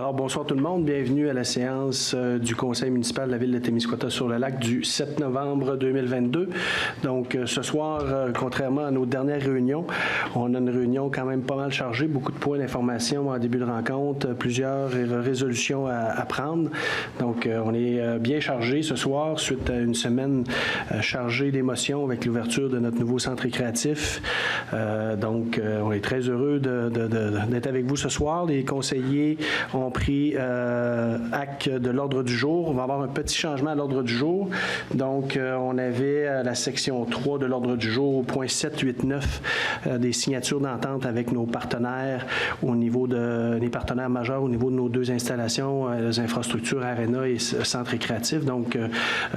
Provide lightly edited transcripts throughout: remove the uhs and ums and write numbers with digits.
Alors, bonsoir tout le monde. Bienvenue à la séance du Conseil municipal de la Ville de Témiscouata-sur-le-Lac du 7 novembre 2022. Donc, ce soir, contrairement à nos dernières réunions, on a une réunion quand même pas mal chargée, beaucoup de points d'information en début de rencontre, plusieurs résolutions à prendre. Donc, on est bien chargé ce soir, suite à une semaine chargée d'émotions avec l'ouverture de notre nouveau centre récréatif. Donc, on est très heureux d'être avec vous ce soir. Les conseillers ont pris acte de l'ordre du jour. On va avoir un petit changement à l'ordre du jour. Donc, on avait la section 3 de l'ordre du jour au point 7, 8, 9 des signatures d'entente avec nos partenaires au niveau des partenaires majeurs au niveau de nos deux installations, les infrastructures Arena et centre récréatif. Donc,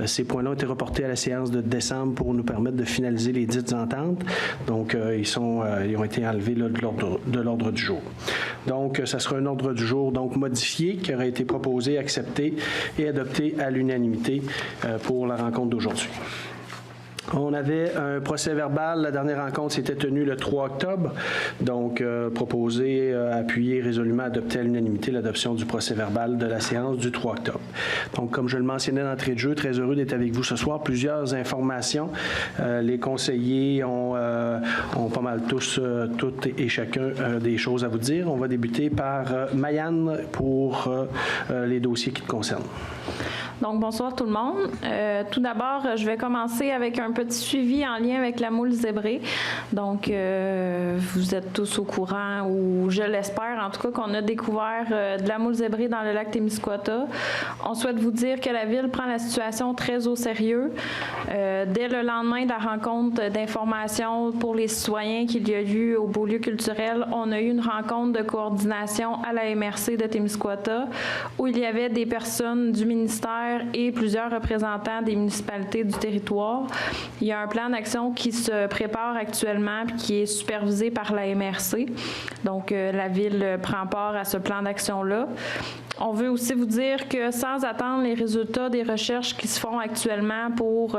ces points-là ont été reportés à la séance de décembre pour nous permettre de finaliser les dites ententes. Donc, ils ont été enlevés là, de l'ordre du jour. Donc, ça sera un ordre du jour donc modifié qui aurait été proposé, accepté et adopté à l'unanimité pour la rencontre d'aujourd'hui. On avait un procès verbal. La dernière rencontre s'était tenue le 3 octobre. Donc, proposé, appuyé, résolument adopté à l'unanimité l'adoption du procès verbal de la séance du 3 octobre. Donc, comme je le mentionnais d'entrée de jeu, très heureux d'être avec vous ce soir. Plusieurs informations. Les conseillers ont pas mal tous, toutes et chacun des choses à vous dire. On va débuter par Mayanne pour les dossiers qui te concernent. Donc, bonsoir tout le monde. Tout d'abord, je vais commencer avec un petit suivi en lien avec la moule zébrée. Donc, vous êtes tous au courant, ou je l'espère en tout cas, qu'on a découvert de la moule zébrée dans le lac Témiscouata. On souhaite vous dire que la Ville prend la situation très au sérieux. Dès le lendemain de la rencontre d'information pour les citoyens qu'il y a eu au Beaulieu culturel, on a eu une rencontre de coordination à la MRC de Témiscouata où il y avait des personnes du ministère et plusieurs représentants des municipalités du territoire. Il y a un plan d'action qui se prépare actuellement et qui est supervisé par la MRC. Donc, la Ville prend part à ce plan d'action-là. On veut aussi vous dire que sans attendre les résultats des recherches qui se font actuellement pour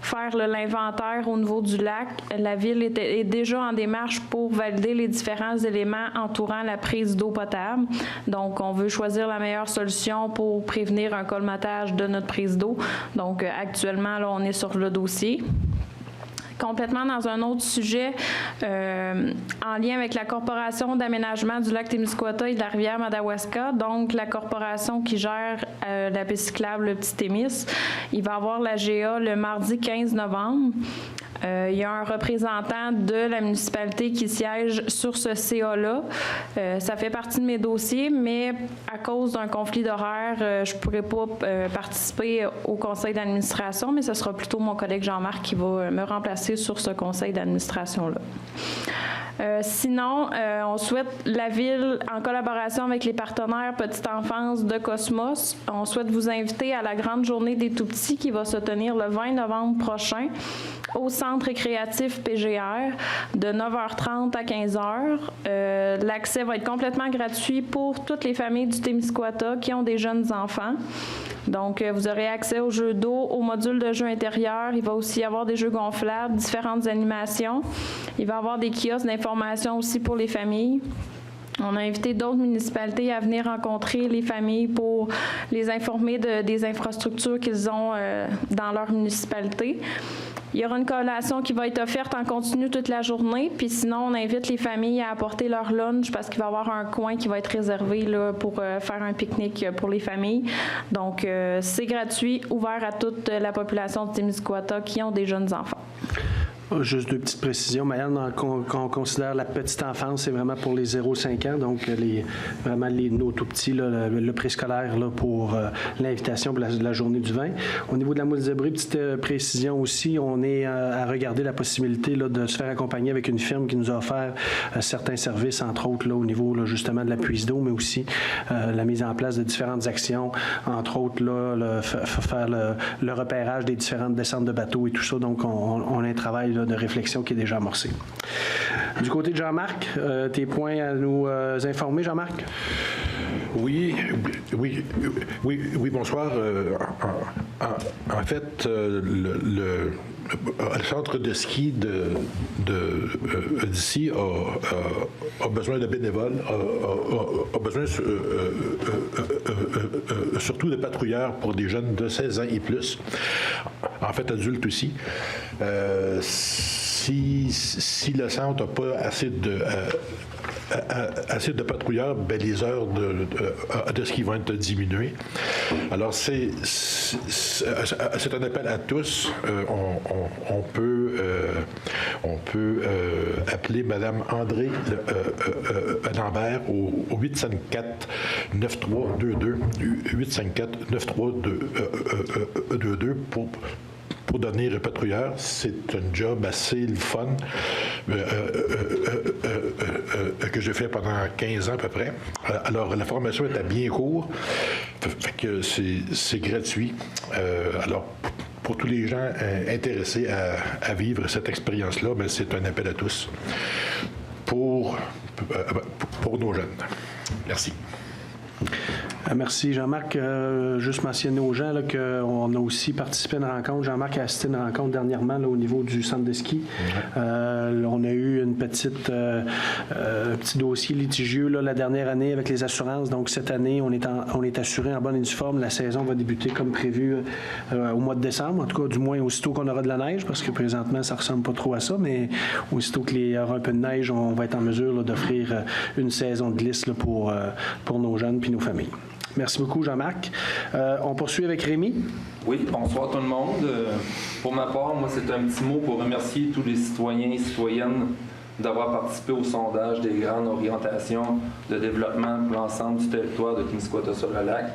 faire l'inventaire au niveau du lac, la Ville est déjà en démarche pour valider les différents éléments entourant la prise d'eau potable. Donc, on veut choisir la meilleure solution pour prévenir un colmatage de notre prise d'eau. Donc, actuellement, là, on est sur le dossier. Complètement dans un autre sujet, en lien avec la Corporation d'aménagement du lac Témiscouata et de la rivière Madawaska, donc la corporation qui gère la piste cyclable le Petit Témis. Il va y avoir la GA le mardi 15 novembre. Il y a un représentant de la municipalité qui siège sur ce CA-là. Ça fait partie de mes dossiers, mais à cause d'un conflit d'horaire, je ne pourrai pas participer au conseil d'administration, mais ce sera plutôt mon collègue Jean-Marc qui va me remplacer sur ce conseil d'administration-là. Sinon, on souhaite la Ville, en collaboration avec les partenaires Petite Enfance de Cosmos, on souhaite vous inviter à la grande journée des tout-petits qui va se tenir le 20 novembre prochain au centre récréatif PGR de 9h30 à 15h. L'accès va être complètement gratuit pour toutes les familles du Témiscouata qui ont des jeunes enfants. Donc, vous aurez accès aux jeux d'eau, aux modules de jeux intérieurs. Il va aussi y avoir des jeux gonflables, différentes animations. Il va y avoir des kiosques d'information aussi pour les familles. On a invité d'autres municipalités à venir rencontrer les familles pour les informer des infrastructures qu'ils ont dans leur municipalité. Il y aura une collation qui va être offerte en continu toute la journée. Puis sinon, on invite les familles à apporter leur lunch parce qu'il va y avoir un coin qui va être réservé là, pour faire un pique-nique pour les familles. Donc, c'est gratuit, ouvert à toute la population de Témiscouata qui ont des jeunes enfants. Juste deux petites précisions. Mayanne, quand on considère la petite enfance, c'est vraiment pour les 0-5 ans, donc vraiment nos tout-petits, là, le préscolaire là, pour l'invitation pour la journée du 20. Au niveau de la moule zébrée, petite précision aussi, on est à regarder la possibilité là, de se faire accompagner avec une firme qui nous a offert certains services, entre autres là, au niveau là, justement de la puise d'eau, mais aussi la mise en place de différentes actions, entre autres là, faire le repérage des différentes descentes de bateaux et tout ça. Donc, on a un travail là, de réflexion qui est déjà amorcé. Du côté de Jean-Marc, tes points à nous informer, Jean-Marc? Oui, bonsoir. En fait, le centre de ski d'ici a besoin de bénévoles, a besoin surtout de patrouilleurs pour des jeunes de 16 ans et plus, en fait adultes aussi. Si le centre n'a pas assez de patrouilleurs, ben les heures de ski vont être diminuées. Alors, c'est un appel à tous. On peut appeler Mme André Lambert au 854-9322, 854-9322 pour devenir patrouilleur. C'est un job assez le fun que j'ai fait pendant 15 ans à peu près. Alors, la formation est à bien court, fait que c'est gratuit. Alors, pour tous les gens intéressés à vivre cette expérience-là, ben, c'est un appel à tous pour nos jeunes. Merci. Merci, Jean-Marc. Juste mentionner aux gens là, qu'on a aussi participé à une rencontre. Jean-Marc a assisté à une rencontre dernièrement là, au niveau du centre de ski. On a eu un petit dossier litigieux là, la dernière année avec les assurances. Donc, cette année, on est assuré en bonne et due forme. La saison va débuter comme prévu au mois de décembre. En tout cas, du moins, aussitôt qu'on aura de la neige, parce que présentement, ça ne ressemble pas trop à ça. Mais aussitôt qu'il y aura un peu de neige, on va être en mesure là, d'offrir une saison de glisse là, pour nos jeunes et nos familles. Merci beaucoup, Jean-Marc. On poursuit avec Rémi. Oui, bonsoir tout le monde. Pour ma part, moi, c'est un petit mot pour remercier tous les citoyens et citoyennes d'avoir participé au sondage des grandes orientations de développement pour l'ensemble du territoire de Témiscouata-sur-le-Lac,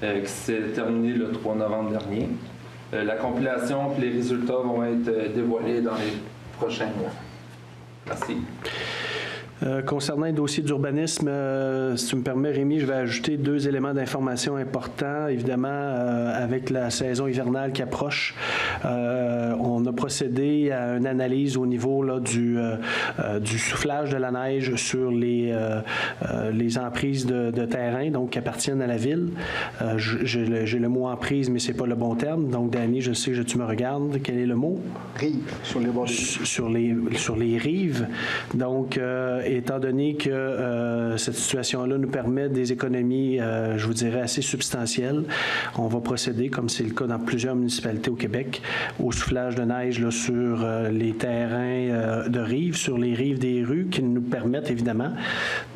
qui s'est terminé le 3 novembre dernier. La compilation et les résultats vont être dévoilés dans les prochains mois. Merci. Concernant les dossiers d'urbanisme, si tu me permets, Rémi, je vais ajouter 2 éléments d'information importants. Évidemment, avec la saison hivernale qui approche, on a procédé à une analyse au niveau là, du soufflage de la neige sur les emprises de terrain, donc qui appartiennent à la ville. J'ai le mot emprise, mais c'est pas le bon terme. Donc, Danny, je sais que tu me regardes. Quel est le mot? Rives, sur les bords des rives. Sur les rives. Donc, étant donné que cette situation-là nous permet des économies, je vous dirais, assez substantielles, on va procéder, comme c'est le cas dans plusieurs municipalités au Québec, au soufflage de neige là, sur les terrains de rives, sur les rives des rues qui nous permettent, évidemment.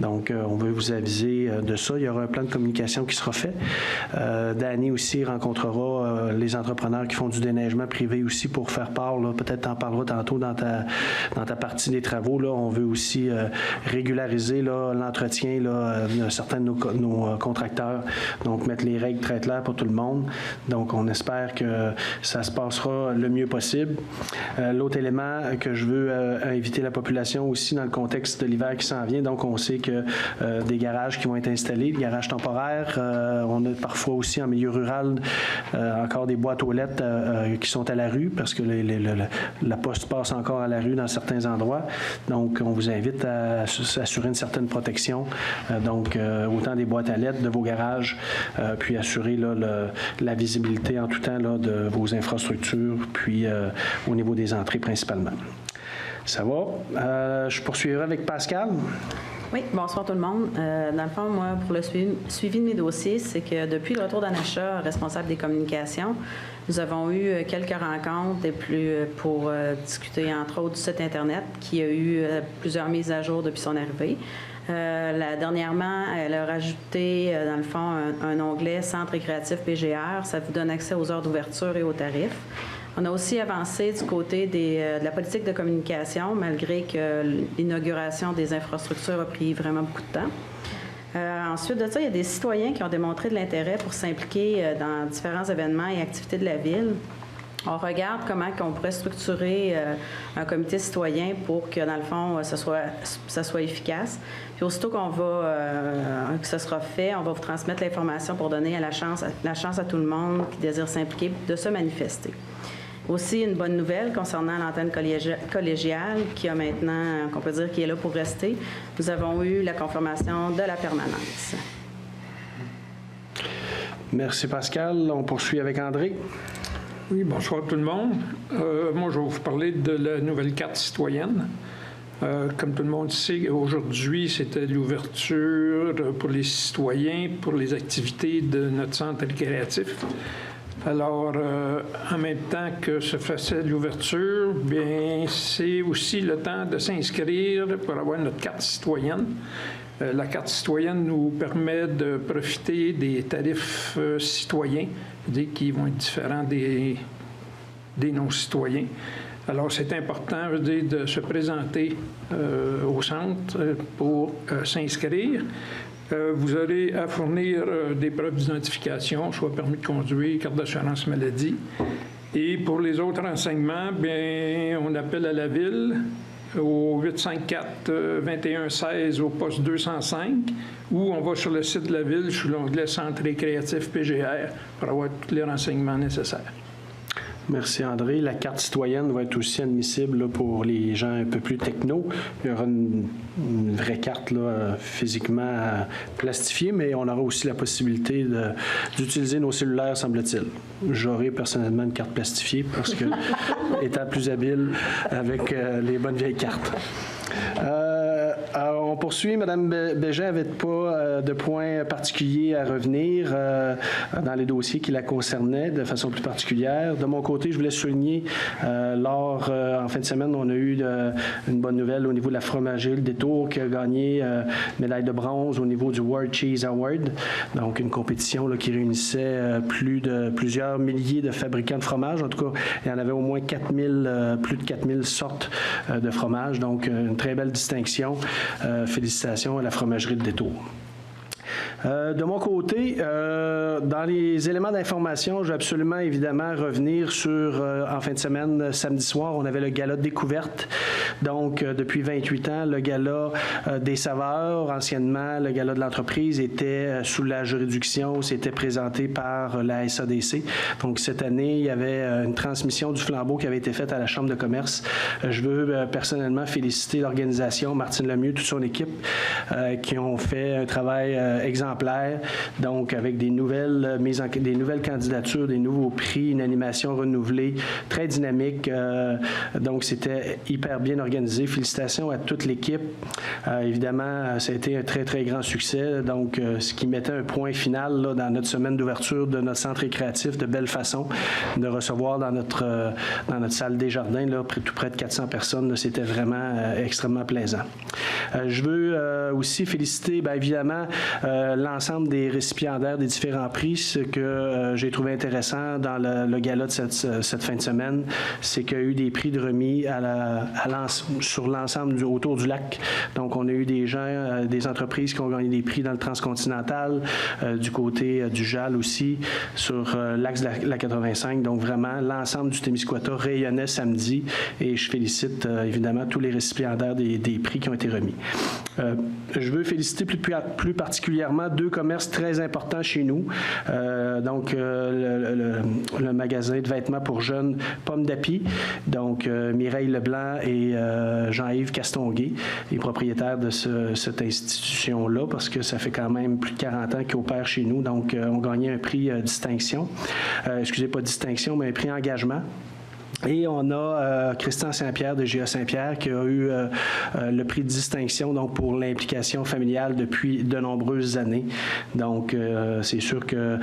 Donc, on veut vous aviser de ça. Il y aura un plan de communication qui sera fait. Danny aussi rencontrera les entrepreneurs qui font du déneigement privé aussi pour faire part, là, peut-être t'en parleras tantôt dans ta partie des travaux. Là, on veut aussi régulariser l'entretien de certains de nos contracteurs, donc mettre les règles très claires pour tout le monde. Donc, on espère que ça se passera le mieux possible. L'autre élément que je veux inviter la population aussi dans le contexte de l'hiver qui s'en vient, donc on sait que des garages qui vont être installés, des garages temporaires, on a parfois aussi en milieu rural encore des boîtes aux lettres qui sont à la rue parce que la poste passe encore à la rue dans certains endroits. Donc, on vous invite à assurer une certaine protection, donc autant des boîtes à lettres de vos garages, puis assurer là, la visibilité en tout temps là, de vos infrastructures, puis au niveau des entrées principalement. Ça va? Je poursuivrai avec Pascal. Oui, bonsoir tout le monde. Dans le fond, moi, pour le suivi de mes dossiers, c'est que depuis le retour d'Anacha, responsable des communications, nous avons eu quelques rencontres pour discuter, entre autres, du site Internet, qui a eu plusieurs mises à jour depuis son arrivée. Dernièrement, elle a rajouté, dans le fond, un onglet « Centre récréatif PGR ». Ça vous donne accès aux heures d'ouverture et aux tarifs. On a aussi avancé du côté de la politique de communication, malgré que l'inauguration des infrastructures a pris vraiment beaucoup de temps. Ensuite de ça, il y a des citoyens qui ont démontré de l'intérêt pour s'impliquer dans différents événements et activités de la ville. On regarde comment on pourrait structurer un comité citoyen pour que, dans le fond, ça soit efficace. Puis aussitôt que ce sera fait, on va vous transmettre l'information pour donner la chance à tout le monde qui désire s'impliquer de se manifester. Aussi, une bonne nouvelle concernant l'antenne collégiale qui a maintenant, qu'on peut dire, qui est là pour rester. Nous avons eu la confirmation de la permanence. Merci Pascal. On poursuit avec André. Oui, bonsoir tout le monde. Moi, je vais vous parler de la nouvelle carte citoyenne. Comme tout le monde sait, aujourd'hui, c'était l'ouverture pour les citoyens, pour les activités de notre centre récréatif. Alors, en même temps que se faisait l'ouverture, bien, c'est aussi le temps de s'inscrire pour avoir notre carte citoyenne. La carte citoyenne nous permet de profiter des tarifs citoyens, qui vont être différents des non-citoyens. Alors, c'est important de se présenter au centre pour s'inscrire. Vous aurez à fournir des preuves d'identification, soit permis de conduire, carte d'assurance maladie. Et pour les autres renseignements, bien, on appelle à la ville au 854-2116 au poste 205 ou on va sur le site de la ville sous l'onglet Centre récréatif PGR pour avoir tous les renseignements nécessaires. Merci André. La carte citoyenne va être aussi admissible là, pour les gens un peu plus techno. Il y aura une vraie carte là, physiquement plastifiée, mais on aura aussi la possibilité d'utiliser nos cellulaires, semble-t-il. J'aurai personnellement une carte plastifiée parce que étant plus habile avec les bonnes vieilles cartes. On poursuit. Mme Bégin n'avait pas de points particuliers à revenir dans les dossiers qui la concernaient de façon plus particulière. De mon côté, je voulais souligner, en fin de semaine, on a eu une bonne nouvelle au niveau de la fromagerie Le Détour qui a gagné médaille de bronze au niveau du World Cheese Award. Donc, une compétition là, qui réunissait plusieurs milliers de fabricants de fromage. En tout cas, il y en avait au moins plus de 4000 sortes de fromage. Donc, une très belle distinction. Félicitations à la fromagerie Le Détour. De mon côté, dans les éléments d'information, je vais absolument, évidemment, revenir sur, en fin de semaine, samedi soir, on avait le gala de découverte. Donc, depuis 28 ans, le gala des saveurs, anciennement, le gala de l'entreprise, était sous la juridiction, c'était présenté par la SADC. Donc, cette année, il y avait une transmission du flambeau qui avait été faite à la Chambre de commerce. Je veux personnellement féliciter l'organisation, Martine Lemieux, toute son équipe, qui ont fait un travail exemplaire. Donc, avec des nouvelles candidatures, des nouveaux prix, une animation renouvelée, très dynamique. Donc, c'était hyper bien organisé. Félicitations à toute l'équipe. Évidemment, ça a été un très, très grand succès. Donc, ce qui mettait un point final là, dans notre semaine d'ouverture de notre centre récréatif de belle façon, de recevoir dans notre salle des jardins, là, tout près de 400 personnes. C'était vraiment extrêmement plaisant. Je veux aussi féliciter, bien évidemment, l'ensemble des récipiendaires des différents prix. Ce que j'ai trouvé intéressant dans le gala de cette fin de semaine, c'est qu'il y a eu des prix de remis sur l'ensemble autour du lac. Donc, on a eu des gens, des entreprises qui ont gagné des prix dans le transcontinental, du côté du JAL aussi, sur l'axe de la 85. Donc, vraiment, l'ensemble du Témiscouata rayonnait samedi et je félicite évidemment tous les récipiendaires des prix qui ont été remis. Je veux féliciter plus particulièrement deux commerces très importants chez nous. Donc, le magasin de vêtements pour jeunes Pomme d'Api, donc Mireille Leblanc et Jean-Yves Castonguay, les propriétaires de cette institution-là, parce que ça fait quand même plus de 40 ans qu'ils opèrent chez nous, donc ont gagné un prix distinction. Excusez, pas distinction, mais un prix engagement. Et on a Christian Saint-Pierre de GA Saint-Pierre qui a eu le prix de distinction donc pour l'implication familiale depuis de nombreuses années. Donc, c'est sûr que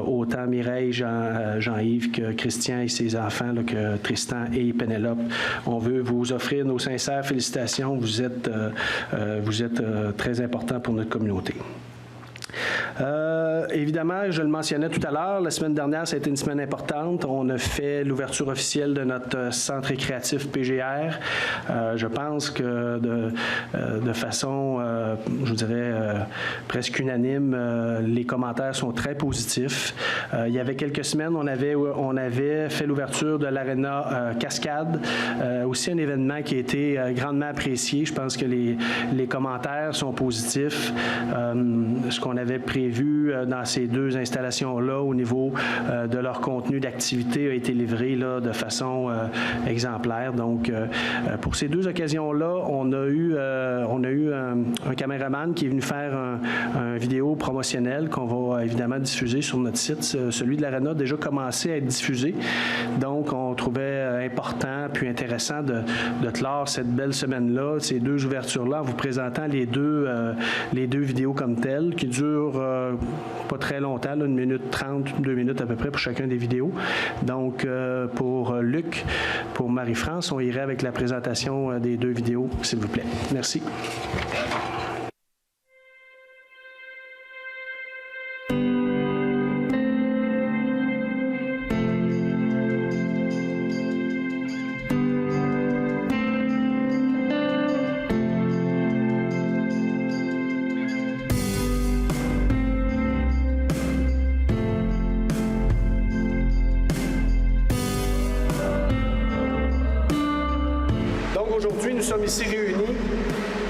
autant Mireille, Jean-Yves que Christian et ses enfants, là, que Tristan et Pénélope, on veut vous offrir nos sincères félicitations. Vous êtes très importants pour notre communauté. Évidemment, je le mentionnais tout à l'heure, la semaine dernière, ça a été une semaine importante. On a fait l'ouverture officielle de notre centre récréatif PGR. Je pense que de façon, je dirais, presque unanime, les commentaires sont très positifs. Il y avait quelques semaines, on avait fait l'ouverture de l'Arena Cascade, aussi un événement qui a été grandement apprécié. Je pense que les commentaires sont positifs. Ce qu'on avait prévu dans ces deux installations-là au niveau de leur contenu d'activité a été livré là, de façon exemplaire. Donc, pour ces deux occasions-là, on a eu un caméraman qui est venu faire un vidéo promotionnel qu'on va évidemment diffuser sur notre site. Celui de l'Arena a déjà commencé à être diffusé. Donc, on trouvait important puis intéressant de clore cette belle semaine-là, ces deux ouvertures-là, en vous présentant les deux vidéos comme telles, qui durent pas très longtemps, là, 1 minute 30, 2 minutes à peu près pour chacun des vidéos. Donc, pour Luc, pour Marie-France, on irait avec la présentation des deux vidéos, s'il vous plaît. Merci. Aujourd'hui, nous sommes ici réunis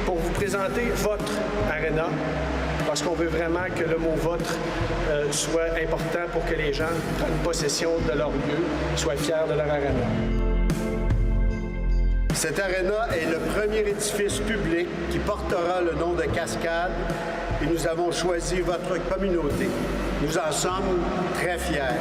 pour vous présenter votre Arena, parce qu'on veut vraiment que le mot « votre » soit important pour que les gens prennent possession de leur lieu, soient fiers de leur Arena. Cette Arena est le premier édifice public qui portera le nom de Cascade et nous avons choisi votre communauté. Nous en sommes très fiers.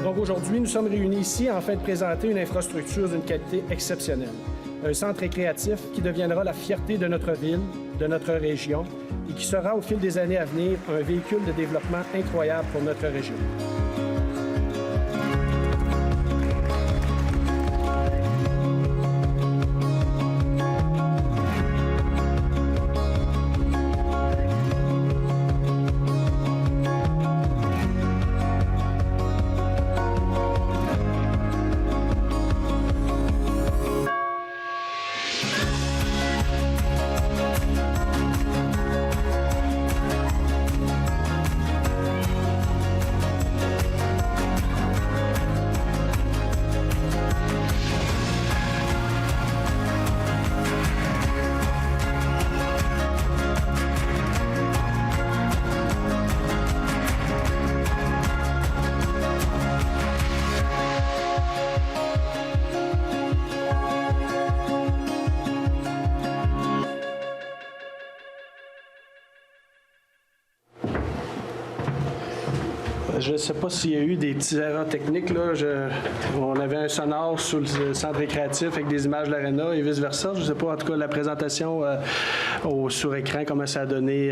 Donc aujourd'hui, nous sommes réunis ici afin de présenter une infrastructure d'une qualité exceptionnelle. Un centre récréatif qui deviendra la fierté de notre ville, de notre région et qui sera au fil des années à venir un véhicule de développement incroyable pour notre région. Je ne sais pas s'il y a eu des petits erreurs techniques. Là. On avait un sonore sur le centre récréatif avec des images de l'Arena et vice-versa. Je ne sais pas, en tout cas, la présentation sur écran, comment ça a donné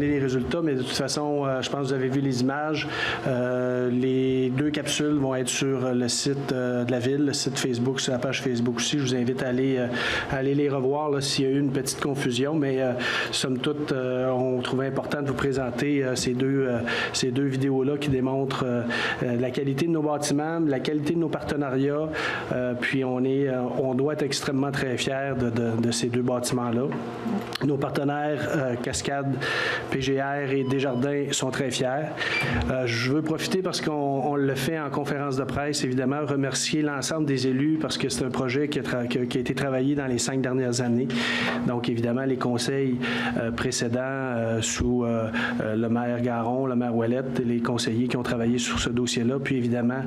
les résultats. Mais de toute façon, je pense que vous avez vu les images. Les deux capsules vont être sur le site de la Ville, le site Facebook, sur la page Facebook aussi. Je vous invite à aller les revoir là, s'il y a eu une petite confusion. Mais somme toute, on trouvait important de vous présenter ces deux vidéos-là qui démontrent la qualité de nos bâtiments, la qualité de nos partenariats. Puis on doit être extrêmement très fiers de ces deux bâtiments-là. Nos partenaires Cascade, PGR et Desjardins sont très fiers. Je veux profiter parce qu'on le fait en conférence de presse, évidemment, remercier l'ensemble des élus parce que c'est un projet qui a été travaillé dans les 5 dernières années. Donc, évidemment, les conseils précédents sous le maire Garon, le maire Ouellette, les conseillers qui ont travaillé sur ce dossier-là. Puis évidemment,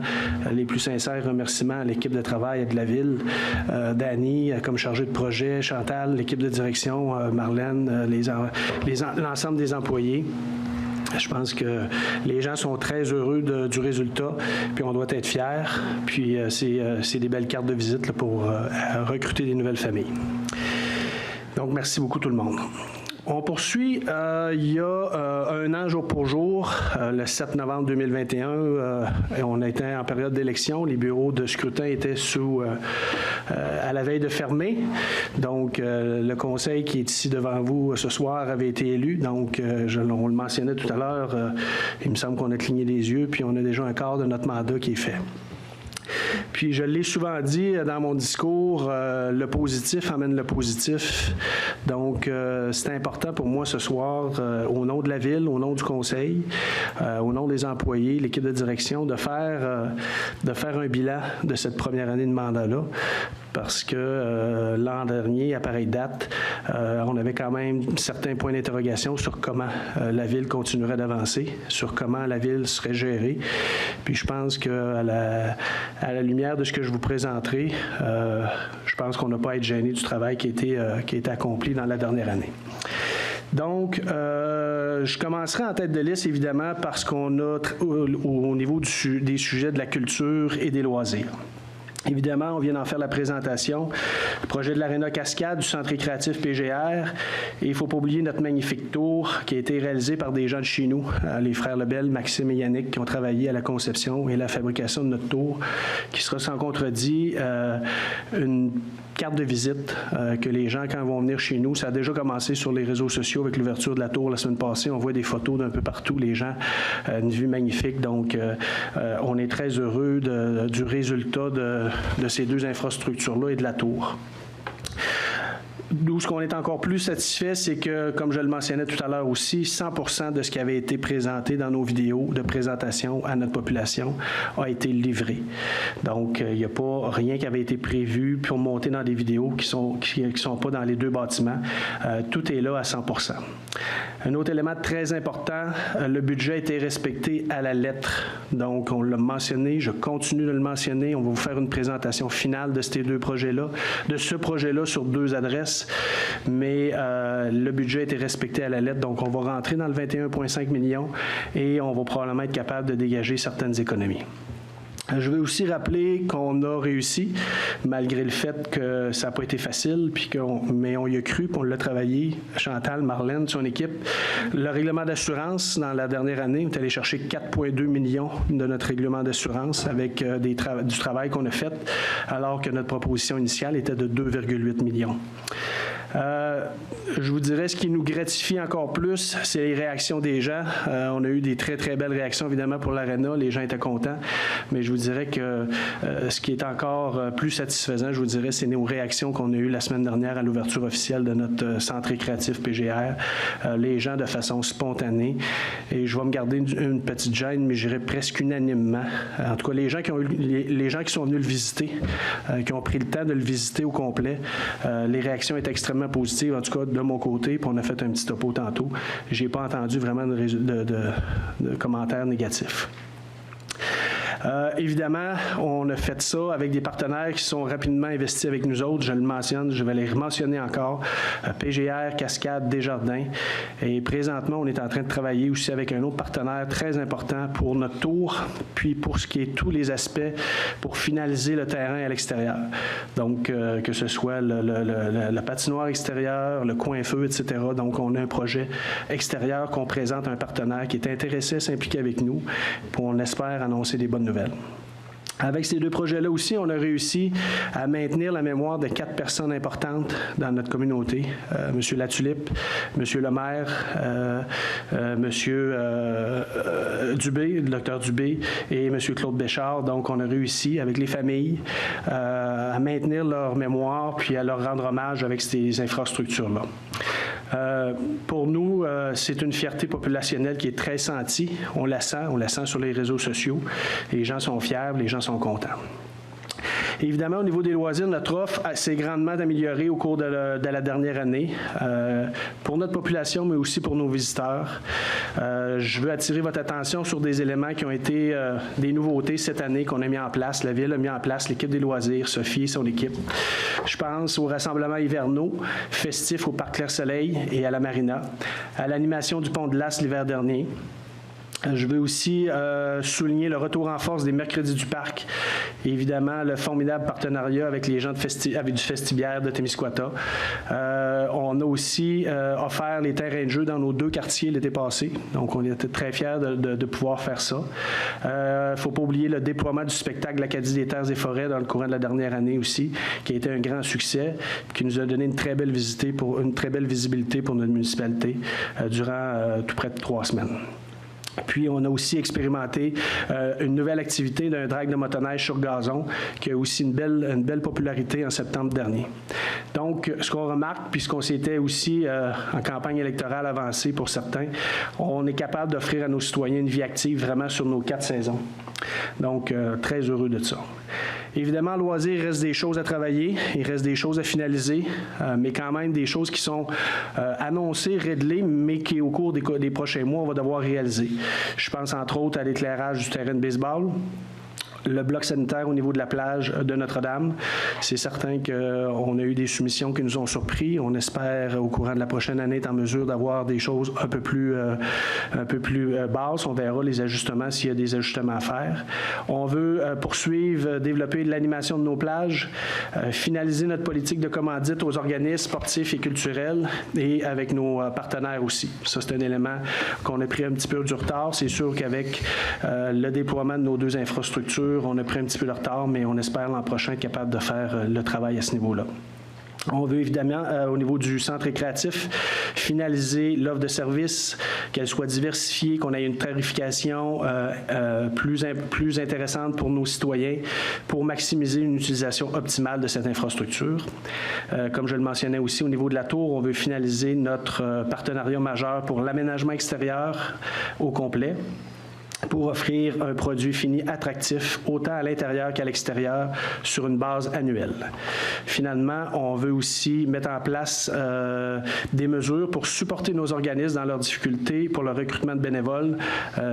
les plus sincères remerciements à l'équipe de travail de la Ville, Dany comme chargé de projet, Chantal, l'équipe de direction, Marlène, l'ensemble des employés. Je pense que les gens sont très heureux du résultat, puis on doit être fiers. Puis c'est des belles cartes de visite là, pour recruter des nouvelles familles. Donc, merci beaucoup tout le monde. On poursuit. Il y a un an, jour pour jour, le 7 novembre 2021, on était en période d'élection. Les bureaux de scrutin étaient à la veille de fermer. Donc, le conseil qui est ici devant vous ce soir avait été élu. Donc, on le mentionnait tout à l'heure, il me semble qu'on a cligné des yeux, puis on a déjà un quart de notre mandat qui est fait. Puis je l'ai souvent dit dans mon discours, le positif amène le positif. Donc, c'est important pour moi ce soir, au nom de la Ville, au nom du conseil, au nom des employés, l'équipe de direction, de faire un bilan de cette première année de mandat-là. Parce que l'an dernier, à pareille date, on avait quand même certains points d'interrogation sur comment la Ville continuerait d'avancer, sur comment la Ville serait gérée. Puis je pense qu'à la lumière de ce que je vous présenterai, je pense qu'on n'a pas à être gêné du travail qui a été accompli dans la dernière année. Donc, je commencerai en tête de liste, évidemment, parce qu'on a, au niveau des sujets de la culture et des loisirs. Évidemment, on vient d'en faire la présentation, le projet de l'Aréna Cascade, du Centre récréatif PGR, et il ne faut pas oublier notre magnifique tour qui a été réalisé par des gens de chez nous, les frères Lebel, Maxime et Yannick, qui ont travaillé à la conception et la fabrication de notre tour, qui sera sans contredit une carte de visite que les gens, quand ils vont venir chez nous, ça a déjà commencé sur les réseaux sociaux avec l'ouverture de la tour la semaine passée. On voit des photos d'un peu partout, les gens, une vue magnifique. Donc, on est très heureux du résultat de ces deux infrastructures-là et de la tour. D'où ce qu'on est encore plus satisfait, c'est que, comme je le mentionnais tout à l'heure aussi, 100% de ce qui avait été présenté dans nos vidéos de présentation à notre population a été livré. Donc, il n'y a pas rien qui avait été prévu pour monter dans des vidéos qui sont pas dans les deux bâtiments. Tout est là à 100%. Un autre élément très important, le budget a été respecté à la lettre. Donc, on l'a mentionné, je continue de le mentionner. On va vous faire une présentation finale de ces deux projets-là, de ce projet-là sur deux adresses. Mais le budget a été respecté à la lettre, donc on va rentrer dans le 21,5 millions et on va probablement être capable de dégager certaines économies. Je veux aussi rappeler qu'on a réussi, malgré le fait que ça n'a pas été facile, mais on y a cru, puis on l'a travaillé, Chantal, Marlène, son équipe. Le règlement d'assurance, dans la dernière année, on est allé chercher 4,2 millions de notre règlement d'assurance avec du travail qu'on a fait, alors que notre proposition initiale était de 2,8 millions. Je vous dirais, ce qui nous gratifie encore plus, c'est les réactions des gens. On a eu des très, très belles réactions, évidemment, pour l'Aréna. Les gens étaient contents. Mais je vous dirais que ce qui est encore plus satisfaisant, je vous dirais, c'est nos réactions qu'on a eues la semaine dernière à l'ouverture officielle de notre centre récréatif PGR. Les gens, de façon spontanée. Et je vais me garder une petite gêne, mais je dirais presque unanimement. En tout cas, les gens qui sont venus le visiter, qui ont pris le temps de le visiter au complet, les réactions étaient extrêmement positives, en tout cas de mon côté, puis on a fait un petit topo tantôt. Je n'ai pas entendu vraiment de commentaires négatifs. Évidemment, on a fait ça avec des partenaires qui sont rapidement investis avec nous autres. Je le mentionne, je vais les mentionner encore. PGR, Cascade, Desjardins. Et présentement, on est en train de travailler aussi avec un autre partenaire très important pour notre tour, puis pour ce qui est tous les aspects pour finaliser le terrain à l'extérieur. Donc, que ce soit la patinoire extérieure, le coin feu, etc. Donc, on a un projet extérieur qu'on présente à un partenaire qui est intéressé à s'impliquer avec nous, puis on espère annoncer des bonnes nouvelles. Avec ces deux projets-là aussi, on a réussi à maintenir la mémoire de 4 personnes importantes dans notre communauté. Monsieur Latulippe, Monsieur Lemaire, Monsieur Dubé, le docteur Dubé et Monsieur Claude Béchard. Donc, on a réussi avec les familles à maintenir leur mémoire puis à leur rendre hommage avec ces infrastructures-là. Pour nous, c'est une fierté populationnelle qui est très sentie. On la sent sur les réseaux sociaux. Les gens sont fiers, les gens sont contents. Évidemment, au niveau des loisirs, notre offre s'est grandement améliorée au cours de la dernière année pour notre population, mais aussi pour nos visiteurs. Je veux attirer votre attention sur des éléments qui ont été des nouveautés cette année qu'on a mis en place. La Ville a mis en place l'équipe des loisirs, Sophie et son équipe. Je pense aux rassemblements hivernaux, festifs au Parc Clair-Soleil et à la Marina, à l'animation du Pont de l'As l'hiver dernier. Je veux aussi souligner le retour en force des Mercredis du Parc et évidemment le formidable partenariat avec les gens avec du Festibiaire de Témiscouata. On a aussi offert les terrains de jeu dans nos 2 quartiers l'été passé, donc on était très fiers de pouvoir faire ça. Il ne faut pas oublier le déploiement du spectacle de l'Acadie des Terres et Forêts dans le courant de la dernière année aussi, qui a été un grand succès, qui nous a donné une très belle visibilité pour notre municipalité durant tout près de 3 semaines. Puis, on a aussi expérimenté une nouvelle activité d'un drag de motoneige sur gazon qui a aussi une belle popularité en septembre dernier. Donc, ce qu'on remarque, puisqu'on s'était aussi en campagne électorale avancée pour certains, on est capable d'offrir à nos citoyens une vie active vraiment sur nos 4 saisons. Donc, très heureux de ça. Évidemment, loisir, il reste des choses à travailler, il reste des choses à finaliser, mais quand même des choses qui sont annoncées, réglées, mais qui, au cours des prochains mois, on va devoir réaliser. Je pense entre autres à l'éclairage du terrain de baseball, le bloc sanitaire au niveau de la plage de Notre-Dame. C'est certain qu'on a eu des soumissions qui nous ont surpris. On espère, au courant de la prochaine année, être en mesure d'avoir des choses un peu plus basses. On verra les ajustements s'il y a des ajustements à faire. On veut poursuivre, développer l'animation de nos plages, finaliser notre politique de commandite aux organismes sportifs et culturels et avec nos partenaires aussi. Ça, c'est un élément qu'on a pris un petit peu du retard. C'est sûr qu'avec le déploiement de nos 2 infrastructures, on a pris un petit peu de retard, mais on espère l'an prochain être capable de faire le travail à ce niveau-là. On veut évidemment, au niveau du centre récréatif, finaliser l'offre de services, qu'elle soit diversifiée, qu'on ait une tarification plus intéressante pour nos citoyens pour maximiser une utilisation optimale de cette infrastructure. Comme je le mentionnais aussi, au niveau de la tour, on veut finaliser notre partenariat majeur pour l'aménagement extérieur au complet, pour offrir un produit fini attractif autant à l'intérieur qu'à l'extérieur sur une base annuelle. Finalement, on veut aussi mettre en place des mesures pour supporter nos organismes dans leurs difficultés pour le recrutement de bénévoles.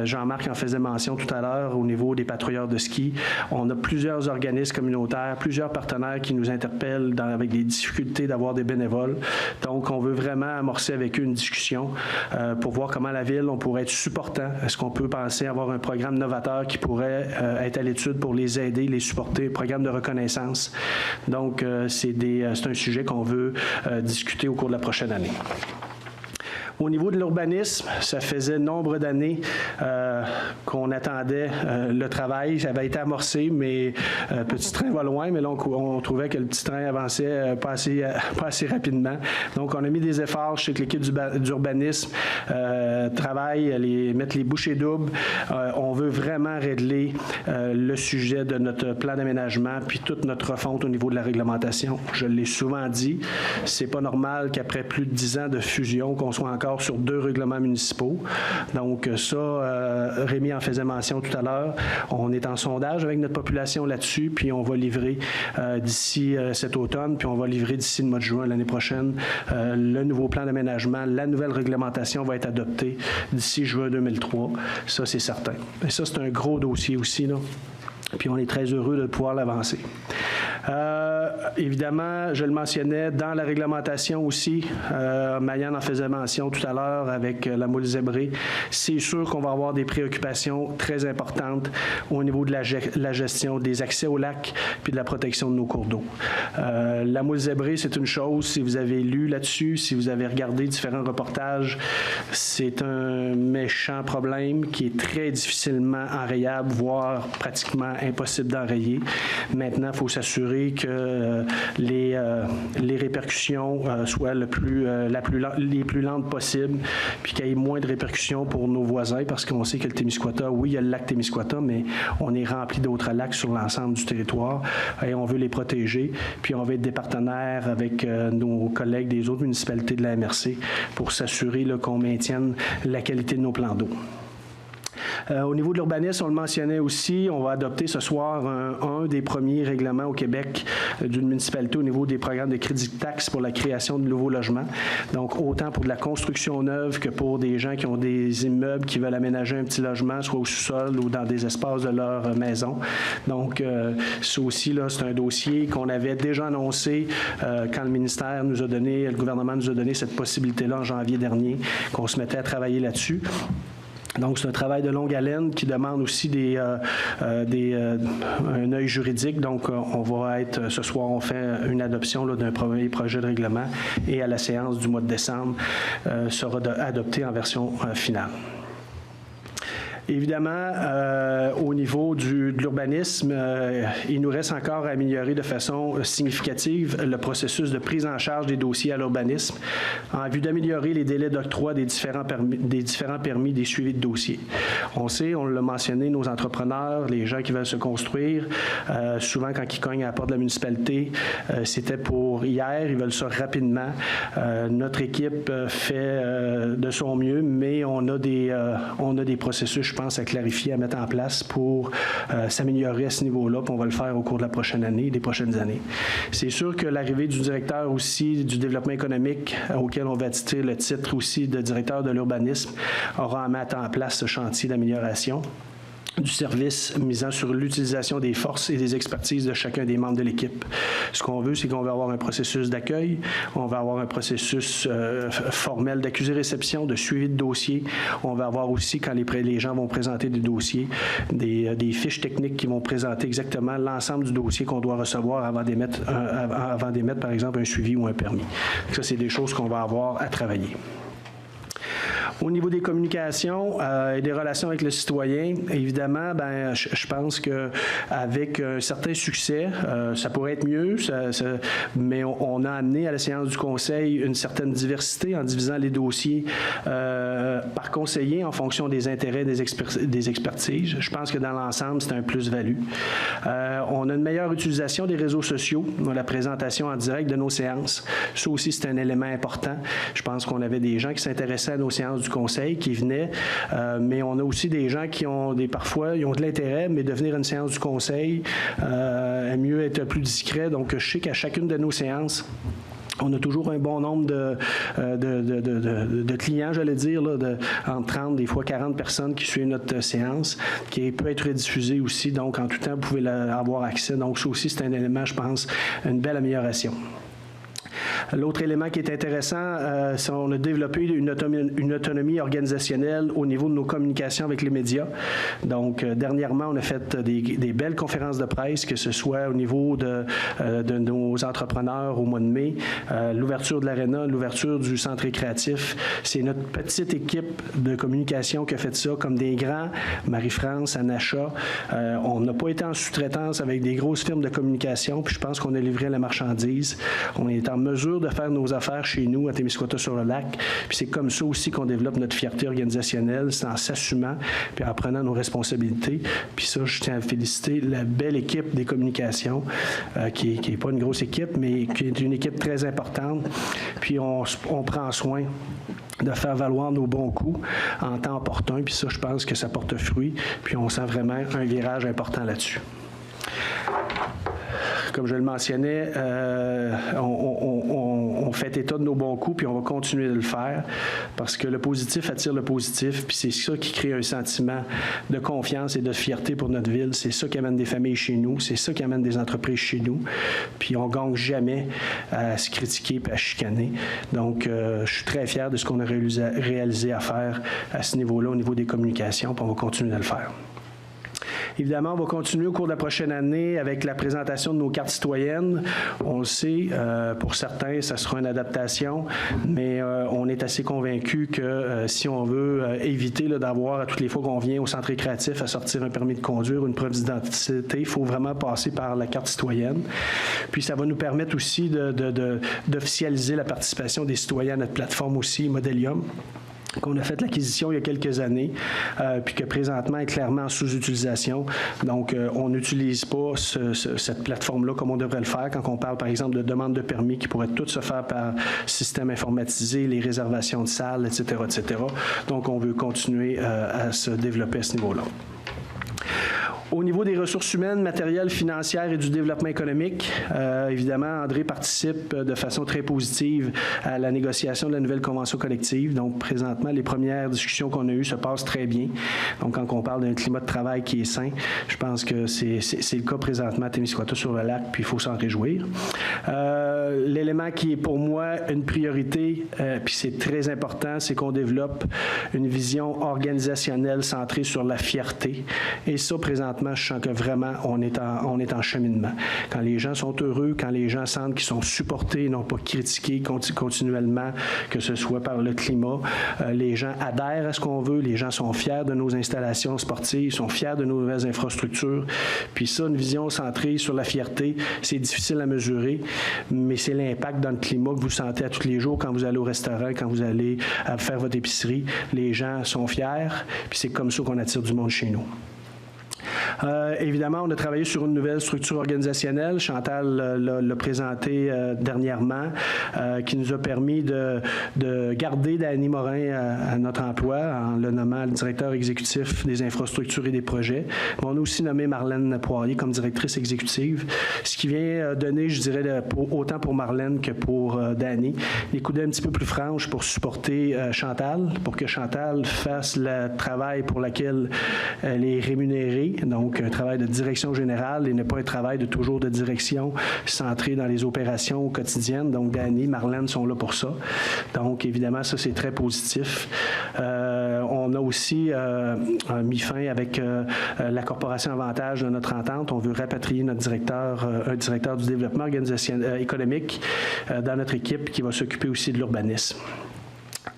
Jean-Marc en faisait mention tout à l'heure au niveau des patrouilleurs de ski. On a plusieurs organismes communautaires, plusieurs partenaires qui nous interpellent avec des difficultés d'avoir des bénévoles. Donc, on veut vraiment amorcer avec eux une discussion pour voir comment la Ville, on pourrait être supportant. Est-ce qu'on peut penser avoir un programme novateur qui pourrait être à l'étude pour les aider, les supporter, programme de reconnaissance. Donc, c'est un sujet qu'on veut discuter au cours de la prochaine année. Au niveau de l'urbanisme, ça faisait nombre d'années qu'on attendait le travail. Ça avait été amorcé, mais petit train va loin, mais là, on trouvait que le petit train avançait pas assez rapidement. Donc, on a mis des efforts. Je sais que l'équipe d'urbanisme travaille, mettre les bouchées doubles. On veut vraiment régler le sujet de notre plan d'aménagement puis toute notre refonte au niveau de la réglementation. Je l'ai souvent dit, c'est pas normal qu'après plus de 10 ans de fusion, qu'on soit encore sur 2 règlements municipaux. Donc ça, Rémi en faisait mention tout à l'heure. On est en sondage avec notre population là-dessus, puis on va livrer d'ici cet automne, puis on va livrer d'ici le mois de juin l'année prochaine le nouveau plan d'aménagement. La nouvelle réglementation va être adoptée d'ici juin 2003. Ça, c'est certain. Et ça, c'est un gros dossier aussi, là. Puis on est très heureux de pouvoir l'avancer. Évidemment, je le mentionnais, dans la réglementation aussi, Marianne en faisait mention tout à l'heure avec la moule zébrée, c'est sûr qu'on va avoir des préoccupations très importantes au niveau de la gestion des accès au lac puis de la protection de nos cours d'eau. La moule zébrée, c'est une chose, si vous avez lu là-dessus, si vous avez regardé différents reportages, c'est un méchant problème qui est très difficilement enrayable, voire pratiquement impossible d'enrayer. Maintenant, il faut s'assurer que les répercussions soient les plus lentes possibles, puis qu'il y ait moins de répercussions pour nos voisins, parce qu'on sait que le Témiscouata, oui, il y a le lac Témiscouata, mais on est rempli d'autres lacs sur l'ensemble du territoire et on veut les protéger, puis on veut être des partenaires avec nos collègues des autres municipalités de la MRC pour s'assurer qu'on maintienne la qualité de nos plans d'eau. Au niveau de l'urbanisme, on le mentionnait aussi, on va adopter ce soir un des premiers règlements au Québec d'une municipalité au niveau des programmes de crédit de taxe pour la création de nouveaux logements. Donc, autant pour de la construction neuve que pour des gens qui ont des immeubles qui veulent aménager un petit logement, soit au sous-sol ou dans des espaces de leur maison. Donc, ça aussi, là, c'est un dossier qu'on avait déjà annoncé quand le ministère nous a donné, le gouvernement nous a donné cette possibilité-là en janvier dernier, qu'on se mettait à travailler là-dessus. Donc, c'est un travail de longue haleine qui demande aussi un œil juridique. Donc, on va être, ce soir, on fait une adoption là, d'un premier projet de règlement et à la séance du mois de décembre, sera adopté en version finale. Évidemment, au niveau de l'urbanisme, il nous reste encore à améliorer de façon significative le processus de prise en charge des dossiers à l'urbanisme en vue d'améliorer les délais d'octroi des différents permis des suivis de dossiers. On sait, on l'a mentionné, nos entrepreneurs, les gens qui veulent se construire, souvent quand ils cognent à la porte de la municipalité, c'était pour hier, ils veulent ça rapidement. Notre équipe fait de son mieux, mais on a des processus, je pense, à clarifier, à mettre en place pour s'améliorer à ce niveau-là, puis on va le faire au cours de la prochaine année, des prochaines années. C'est sûr que l'arrivée du directeur aussi du développement économique, auquel on va attitrer le titre aussi de directeur de l'urbanisme, aura à mettre en place ce chantier d'amélioration du service misant sur l'utilisation des forces et des expertises de chacun des membres de l'équipe. Ce qu'on veut, c'est qu'on va avoir un processus d'accueil, on va avoir un processus formel d'accusé-réception, de suivi de dossier. On va avoir aussi, quand les gens vont présenter des dossiers, des fiches techniques qui vont présenter exactement l'ensemble du dossier qu'on doit recevoir avant d'émettre, par exemple, un suivi ou un permis. Donc ça, c'est des choses qu'on va avoir à travailler. Au niveau des communications et des relations avec le citoyen, évidemment, je pense qu'avec un certain succès, ça pourrait être mieux, mais on a amené à la séance du conseil une certaine diversité en divisant les dossiers par conseiller en fonction des intérêts des expertises. Je pense que dans l'ensemble, c'est un plus-value. On a une meilleure utilisation des réseaux sociaux, la présentation en direct de nos séances. Ça aussi, c'est un élément important. Je pense qu'on avait des gens qui s'intéressaient à nos séances du conseil qui venaient, mais on a aussi des gens qui ont parfois, ils ont de l'intérêt, mais de venir à une séance du conseil, mieux être plus discret. Donc, je sais qu'à chacune de nos séances, on a toujours un bon nombre de clients, j'allais dire, là, entre 30, des fois 40 personnes qui suivent notre séance, qui peut être rediffusée aussi. Donc, en tout temps, vous pouvez avoir accès. Donc, ça aussi, c'est un élément, je pense, une belle amélioration. L'autre élément qui est intéressant, c'est qu'on a développé une autonomie organisationnelle au niveau de nos communications avec les médias. Donc, dernièrement, on a fait des belles conférences de presse, que ce soit au niveau de nos entrepreneurs au mois de mai, l'ouverture de l'Arena, l'ouverture du centre récréatif. C'est notre petite équipe de communication qui a fait ça, comme des grands, Marie-France, Anacha. On n'a pas été en sous-traitance avec des grosses firmes de communication, puis je pense qu'on a livré la marchandise. On est en mesure de faire nos affaires chez nous à Témiscouata-sur-le-Lac. Puis c'est comme ça aussi qu'on développe notre fierté organisationnelle, c'est en s'assumant puis en prenant nos responsabilités. Puis ça, je tiens à féliciter la belle équipe des communications, qui n'est pas une grosse équipe, mais qui est une équipe très importante. Puis on prend soin de faire valoir nos bons coups en temps opportun. Puis ça, je pense que ça porte fruit. Puis on sent vraiment un virage important là-dessus. Comme je le mentionnais, on fait état de nos bons coups, puis on va continuer de le faire parce que le positif attire le positif, puis c'est ça qui crée un sentiment de confiance et de fierté pour notre ville. C'est ça qui amène des familles chez nous, c'est ça qui amène des entreprises chez nous, puis on ne gagne jamais à se critiquer et à chicaner. Donc, je suis très fier de ce qu'on a réalisé à faire à ce niveau-là, au niveau des communications, puis on va continuer de le faire. Évidemment, on va continuer au cours de la prochaine année avec la présentation de nos cartes citoyennes. On le sait, pour certains, ça sera une adaptation, mais on est assez convaincus que si on veut éviter d'avoir à toutes les fois qu'on vient au centre récréatif à sortir un permis de conduire ou une preuve d'identité, il faut vraiment passer par la carte citoyenne. Puis ça va nous permettre aussi d'officialiser la participation des citoyens à notre plateforme aussi, Modelium. qu'on a fait l'acquisition il y a quelques années, puis que présentement est clairement en sous-utilisation. Donc, on n'utilise pas cette plateforme-là comme on devrait le faire quand on parle, par exemple, de demande de permis qui pourrait tout se faire par système informatisé, les réservations de salles, etc., etc. Donc, on veut continuer à se développer à ce niveau-là. Au niveau des ressources humaines, matérielles, financières et du développement économique, évidemment, André participe de façon très positive à la négociation de la nouvelle convention collective. Donc, présentement, les premières discussions qu'on a eues se passent très bien. Donc, quand on parle d'un climat de travail qui est sain, je pense que c'est le cas présentement à Témiscouata-sur-le-Lac, puis il faut s'en réjouir. L'élément qui est pour moi une priorité, puis c'est très important, c'est qu'on développe une vision organisationnelle centrée sur la fierté. Et ça, présentement, je sens que vraiment, on est en cheminement. Quand les gens sont heureux, quand les gens sentent qu'ils sont supportés et non pas critiqués continuellement, que ce soit par le climat, les gens adhèrent à ce qu'on veut, les gens sont fiers de nos installations sportives, sont fiers de nos nouvelles infrastructures. Puis ça, une vision centrée sur la fierté, c'est difficile à mesurer, mais c'est l'impact dans le climat que vous sentez à tous les jours quand vous allez au restaurant, quand vous allez faire votre épicerie. Les gens sont fiers, puis c'est comme ça qu'on attire du monde chez nous. Évidemment, on a travaillé sur une nouvelle structure organisationnelle. Chantal l'a présenté dernièrement, qui nous a permis de garder Danny Morin à notre emploi en le nommant le directeur exécutif des infrastructures et des projets. Mais on a aussi nommé Marlène Poirier comme directrice exécutive, ce qui vient donner, je dirais, autant pour Marlène que pour Danny, des coups d'un petit peu plus franches pour supporter Chantal, pour que Chantal fasse le travail pour lequel elle est rémunérée. Donc, un travail de direction générale et ne pas un travail toujours de direction centré dans les opérations quotidiennes. Donc, Danny, Marlène sont là pour ça. Donc, évidemment, ça, c'est très positif. On a aussi mis fin avec la Corporation Avantage de notre entente. On veut rapatrier notre un directeur du développement économique dans notre équipe qui va s'occuper aussi de l'urbanisme.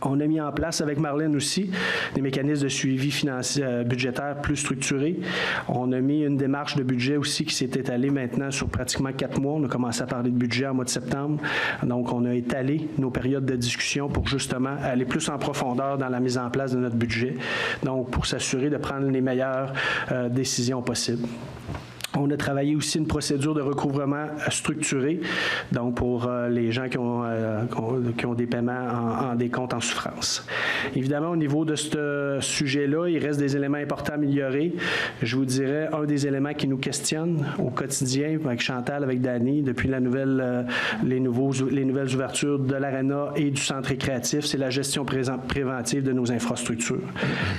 On a mis en place avec Marlène aussi des mécanismes de suivi financier budgétaire plus structurés. On a mis une démarche de budget aussi qui s'est étalée maintenant sur pratiquement 4 mois. On a commencé à parler de budget en mois de septembre. Donc, on a étalé nos périodes de discussion pour justement aller plus en profondeur dans la mise en place de notre budget. Donc, pour s'assurer de prendre les meilleures décisions possibles. On a travaillé aussi une procédure de recouvrement structurée, donc pour les gens qui ont des paiements en des comptes en souffrance. Évidemment, au niveau de ce sujet-là, il reste des éléments importants à améliorer. Je vous dirais, un des éléments qui nous questionne au quotidien, avec Chantal, avec Danny, depuis les nouvelles ouvertures de l'aréna et du centre récréatif, c'est la gestion préventive de nos infrastructures.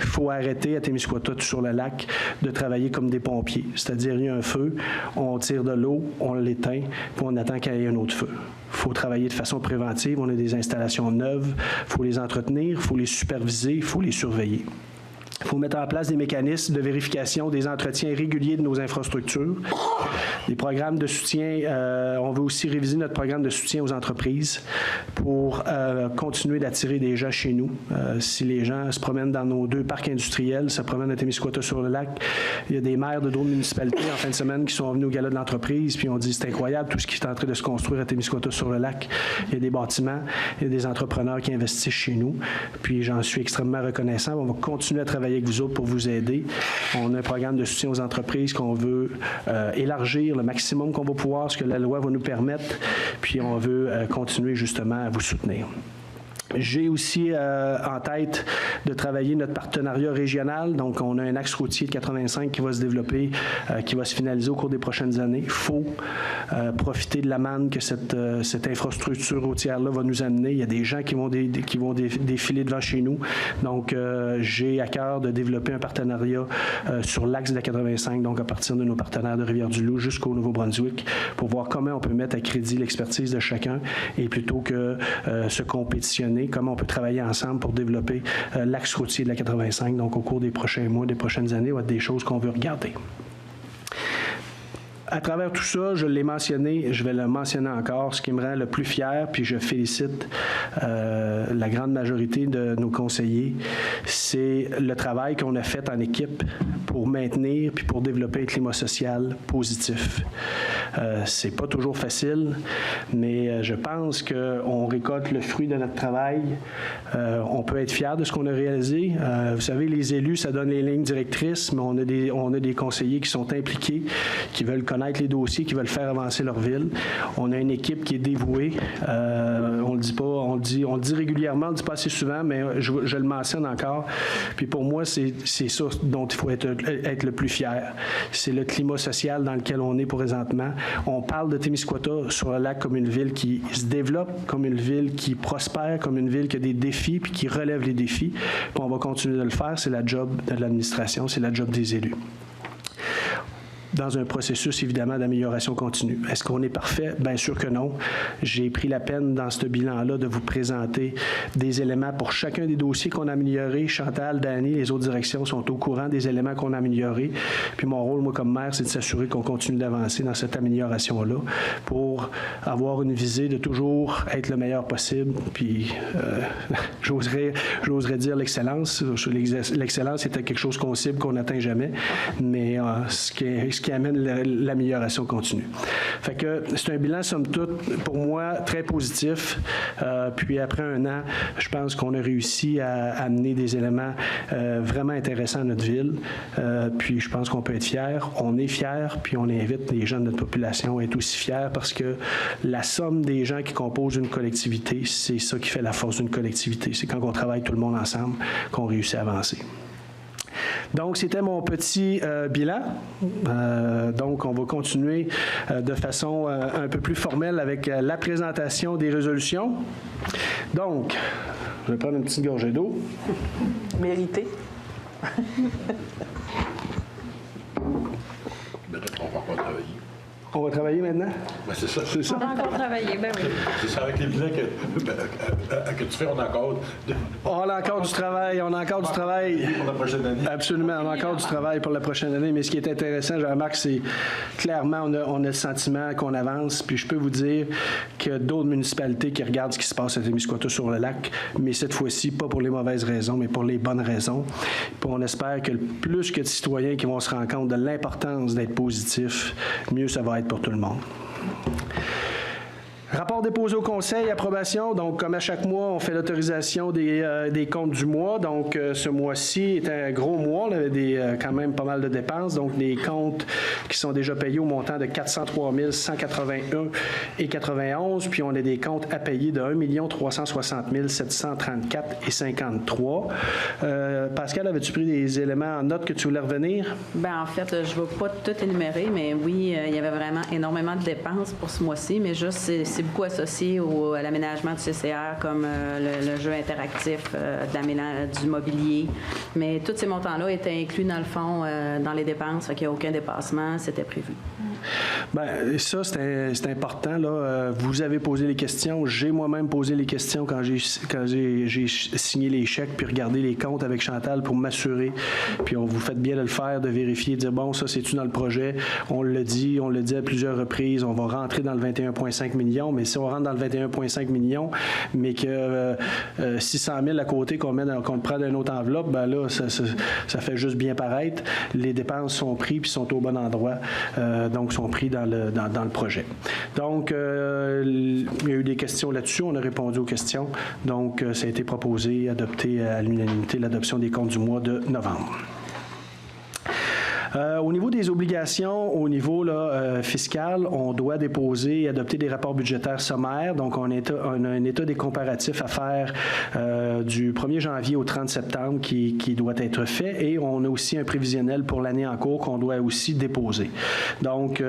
Il faut arrêter à Témiscouata-sur-le-Lac de travailler comme des pompiers, c'est-à-dire il y a un feu, on tire de l'eau, on l'éteint, puis on attend qu'il y ait un autre feu. Il faut travailler de façon préventive. On a des installations neuves, il faut les entretenir, il faut les superviser, il faut les surveiller. Il faut mettre en place des mécanismes de vérification des entretiens réguliers de nos infrastructures, des programmes de soutien. On veut aussi réviser notre programme de soutien aux entreprises pour continuer d'attirer des gens chez nous. Si les gens se promènent dans nos 2 parcs industriels, se promènent à Témiscouata-sur-le-Lac, il y a des maires de d'autres municipalités en fin de semaine qui sont venus au gala de l'entreprise, puis on dit c'est incroyable tout ce qui est en train de se construire à Témiscouata-sur-le-Lac. Il y a des bâtiments, il y a des entrepreneurs qui investissent chez nous, puis j'en suis extrêmement reconnaissant. On va continuer à travailler avec vous autres pour vous aider. On a un programme de soutien aux entreprises qu'on veut élargir le maximum qu'on va pouvoir, ce que la loi va nous permettre, puis on veut continuer justement à vous soutenir. J'ai aussi en tête de travailler notre partenariat régional. Donc, on a un axe routier de 85 qui va se développer, qui va se finaliser au cours des prochaines années. Il faut profiter de la manne que cette infrastructure routière-là va nous amener. Il y a des gens qui vont défiler devant chez nous. Donc, j'ai à cœur de développer un partenariat sur l'axe de la 85, donc à partir de nos partenaires de Rivière-du-Loup jusqu'au Nouveau-Brunswick, pour voir comment on peut mettre à crédit l'expertise de chacun et plutôt que se compétitionner, comment on peut travailler ensemble pour développer l'axe routier de la 85. Donc, au cours des prochains mois, des prochaines années, il va y avoir des choses qu'on veut regarder. À travers tout ça, je l'ai mentionné, je vais le mentionner encore, ce qui me rend le plus fier, puis je félicite la grande majorité de nos conseillers, c'est le travail qu'on a fait en équipe pour maintenir puis pour développer un climat social positif. C'est pas toujours facile, mais je pense qu'on récolte le fruit de notre travail. On peut être fier de ce qu'on a réalisé. Vous savez, les élus, ça donne les lignes directrices, mais on a des conseillers qui sont impliqués, qui veulent connaître les dossiers, qui veulent faire avancer leur ville. On a une équipe qui est dévouée. On le dit pas, on le dit régulièrement, on le dit pas assez souvent, mais je le mentionne encore. Puis pour moi, c'est ça dont il faut être le plus fier. C'est le climat social dans lequel on est présentement. On parle de Témiscouata sur le lac comme une ville qui se développe, comme une ville qui prospère, comme une ville qui a des défis puis qui relève les défis. Puis on va continuer de le faire. C'est la job de l'administration, c'est la job des élus. Dans un processus, évidemment, d'amélioration continue. Est-ce qu'on est parfait? Bien sûr que non. J'ai pris la peine, dans ce bilan-là, de vous présenter des éléments pour chacun des dossiers qu'on a améliorés. Chantal, Danny, les autres directions sont au courant des éléments qu'on a améliorés. Puis mon rôle, moi, comme maire, c'est de s'assurer qu'on continue d'avancer dans cette amélioration-là pour avoir une visée de toujours être le meilleur possible. Puis, j'oserais dire l'excellence. L'excellence était quelque chose qu'on cible, qu'on n'atteint jamais. Mais ce qui amène l'amélioration continue. Fait que c'est un bilan, somme toute, pour moi, très positif. Puis après un an, je pense qu'on a réussi à amener des éléments vraiment intéressants à notre ville. Puis je pense qu'on peut être fiers. On est fiers, puis on invite les gens de notre population à être aussi fiers parce que la somme des gens qui composent une collectivité, c'est ça qui fait la force d'une collectivité. C'est quand on travaille tout le monde ensemble qu'on réussit à avancer. Donc, c'était mon petit bilan. Donc, on va continuer de façon un peu plus formelle avec la présentation des résolutions. Donc, je vais prendre une petite gorgée d'eau. Mérité. On va travailler maintenant? Ben, c'est ça. C'est ça. On va encore travailler, ben oui. C'est ça, avec les bilans que tu fais, on a encore... On a encore du travail, on a encore du travail. Pour la prochaine année. Absolument, on a encore du travail pour la prochaine année, mais ce qui est intéressant, je remarque, c'est clairement, on a le sentiment qu'on avance, puis je peux vous dire qu'il y a d'autres municipalités qui regardent ce qui se passe à Témiscouata sur le lac, mais cette fois-ci, pas pour les mauvaises raisons, mais pour les bonnes raisons. Puis on espère que plus que de citoyens qui vont se rendre compte de l'importance d'être positif, mieux ça va être pour tout le monde. Rapport déposé au Conseil, approbation. Donc, comme à chaque mois, on fait l'autorisation des comptes du mois. Donc, ce mois-ci est un gros mois. On avait quand même pas mal de dépenses. Donc, des comptes qui sont déjà payés au montant de 403 181,91. Puis, on a des comptes à payer de 1 360 734,53. Pascal, avais-tu pris des éléments en note que tu voulais revenir? Bien, en fait, je ne vais pas tout énumérer, mais oui, il y avait vraiment énormément de dépenses pour ce mois-ci, mais juste, c'est beaucoup associé à l'aménagement du CCR, comme le jeu interactif, du mobilier. Mais tous ces montants-là étaient inclus, dans le fond, dans les dépenses, fait qu'il n'y a aucun dépassement, c'était prévu. Bien, ça, c'est important. Là. Vous avez posé les questions. J'ai moi-même posé les questions quand j'ai signé les chèques puis regardé les comptes avec Chantal pour m'assurer. Puis on vous fait bien de le faire, de vérifier, de dire, bon, ça, c'est-tu dans le projet? On le dit à plusieurs reprises. On va rentrer dans le 21,5 millions. Mais si on rentre dans le 21,5 millions, mais que 600 000 à côté qu'on prend d'une autre enveloppe, ben là, ça fait juste bien paraître. Les dépenses sont prises puis sont au bon endroit. Donc, sont pris dans le projet. Donc, il y a eu des questions là-dessus. On a répondu aux questions. Donc, ça a été proposé, adopté à l'unanimité, l'adoption des comptes du mois de novembre. Au niveau des obligations, au niveau fiscal, on doit déposer et adopter des rapports budgétaires sommaires. Donc, on a un état des comparatifs à faire du 1er janvier au 30 septembre qui doit être fait. Et on a aussi un prévisionnel pour l'année en cours qu'on doit aussi déposer. Donc,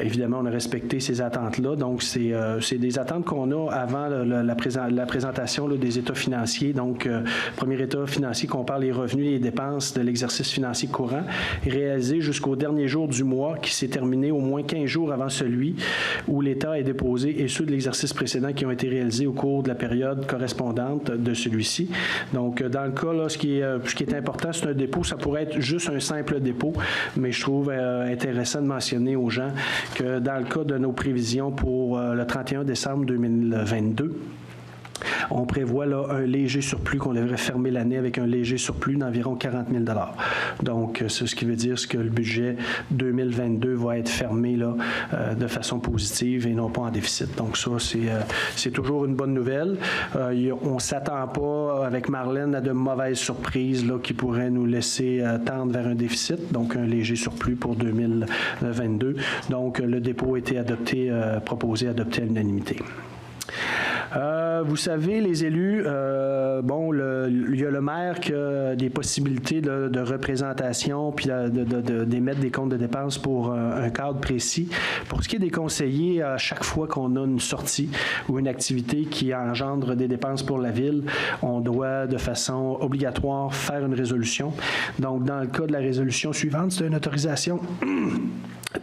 évidemment, on a respecté ces attentes-là. Donc, c'est des attentes qu'on a avant la présentation des états financiers. Donc, premier état financier compare les revenus et les dépenses de l'exercice l'exercice financier courant est réalisé jusqu'au dernier jour du mois qui s'est terminé au moins 15 jours avant celui où l'État est déposé et ceux de l'exercice précédent qui ont été réalisés au cours de la période correspondante de celui-ci. Donc, dans le cas, là, ce qui est important, c'est un dépôt. Ça pourrait être juste un simple dépôt, mais je trouve intéressant de mentionner aux gens que dans le cas de nos prévisions pour le 31 décembre 2022, on prévoit là un léger surplus, qu'on devrait fermer l'année avec un léger surplus d'environ 40 000 $. Donc, c'est ce qui veut dire que le budget 2022 va être fermé là, de façon positive et non pas en déficit. Donc, ça, c'est toujours une bonne nouvelle. On ne s'attend pas, avec Marlène, à de mauvaises surprises là, qui pourraient nous laisser tendre vers un déficit, donc un léger surplus pour 2022. Donc, le dépôt a été proposé, adopté à l'unanimité. Vous savez, les élus, il y a le maire qui a des possibilités de représentation puis d'émettre des comptes de dépenses pour un cadre précis. Pour ce qui est des conseillers, à chaque fois qu'on a une sortie ou une activité qui engendre des dépenses pour la ville, on doit de façon obligatoire faire une résolution. Donc, dans le cas de la résolution suivante, c'est une autorisation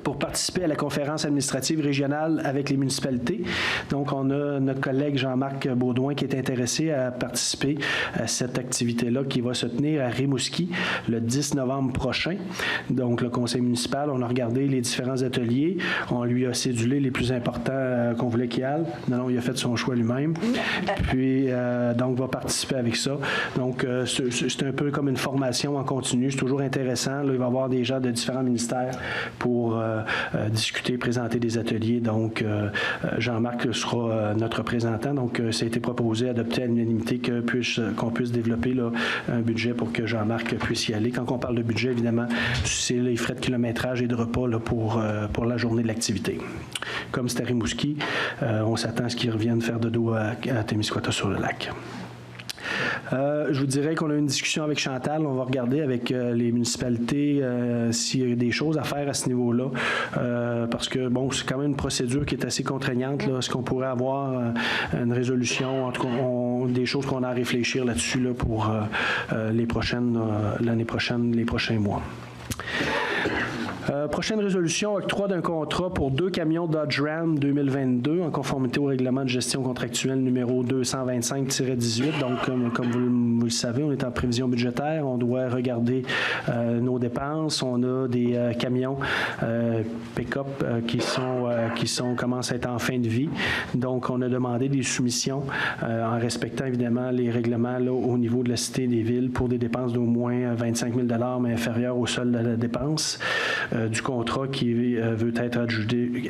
pour participer à la conférence administrative régionale avec les municipalités. Donc, on a notre collègue Jean-Marc Baudouin qui est intéressé à participer à cette activité-là qui va se tenir à Rimouski le 10 novembre prochain. Donc, le conseil municipal, on a regardé les différents ateliers. On lui a cédulé les plus importants qu'on voulait qu'il y aille. Non, il a fait son choix lui-même. Puis, donc, va participer avec ça. Donc, c'est un peu comme une formation en continu. C'est toujours intéressant. Là, il va y avoir des gens de différents ministères pour discuter, présenter des ateliers. Donc, Jean-Marc sera notre représentant. Donc, ça a été proposé, adopté à l'unanimité qu'on puisse développer là, un budget pour que Jean-Marc puisse y aller. Quand on parle de budget, évidemment, c'est les frais de kilométrage et de repas là, pour la journée de l'activité. Comme c'est à Rimouski, on s'attend à ce qu'ils reviennent faire de dos à Témiscouata-sur-le-Lac. Je vous dirais qu'on a eu une discussion avec Chantal. On va regarder avec les municipalités s'il y a des choses à faire à ce niveau-là. Parce que, bon, c'est quand même une procédure qui est assez contraignante. Là. Est-ce qu'on pourrait avoir une résolution, en tout cas, des choses qu'on a à réfléchir là-dessus là, pour l'année prochaine, les prochains mois. Prochaine résolution, octroi d'un contrat pour 2 camions Dodge Ram 2022 en conformité au règlement de gestion contractuelle numéro 225-18. Donc, comme vous le savez, on est en prévision budgétaire. On doit regarder nos dépenses. On a des camions pick-up qui commencent à être en fin de vie. Donc, on a demandé des soumissions en respectant évidemment les règlements là, au niveau de la Cité des villes pour des dépenses d'au moins 25 000 $ mais inférieures au solde de la dépense. Du contrat qui veut être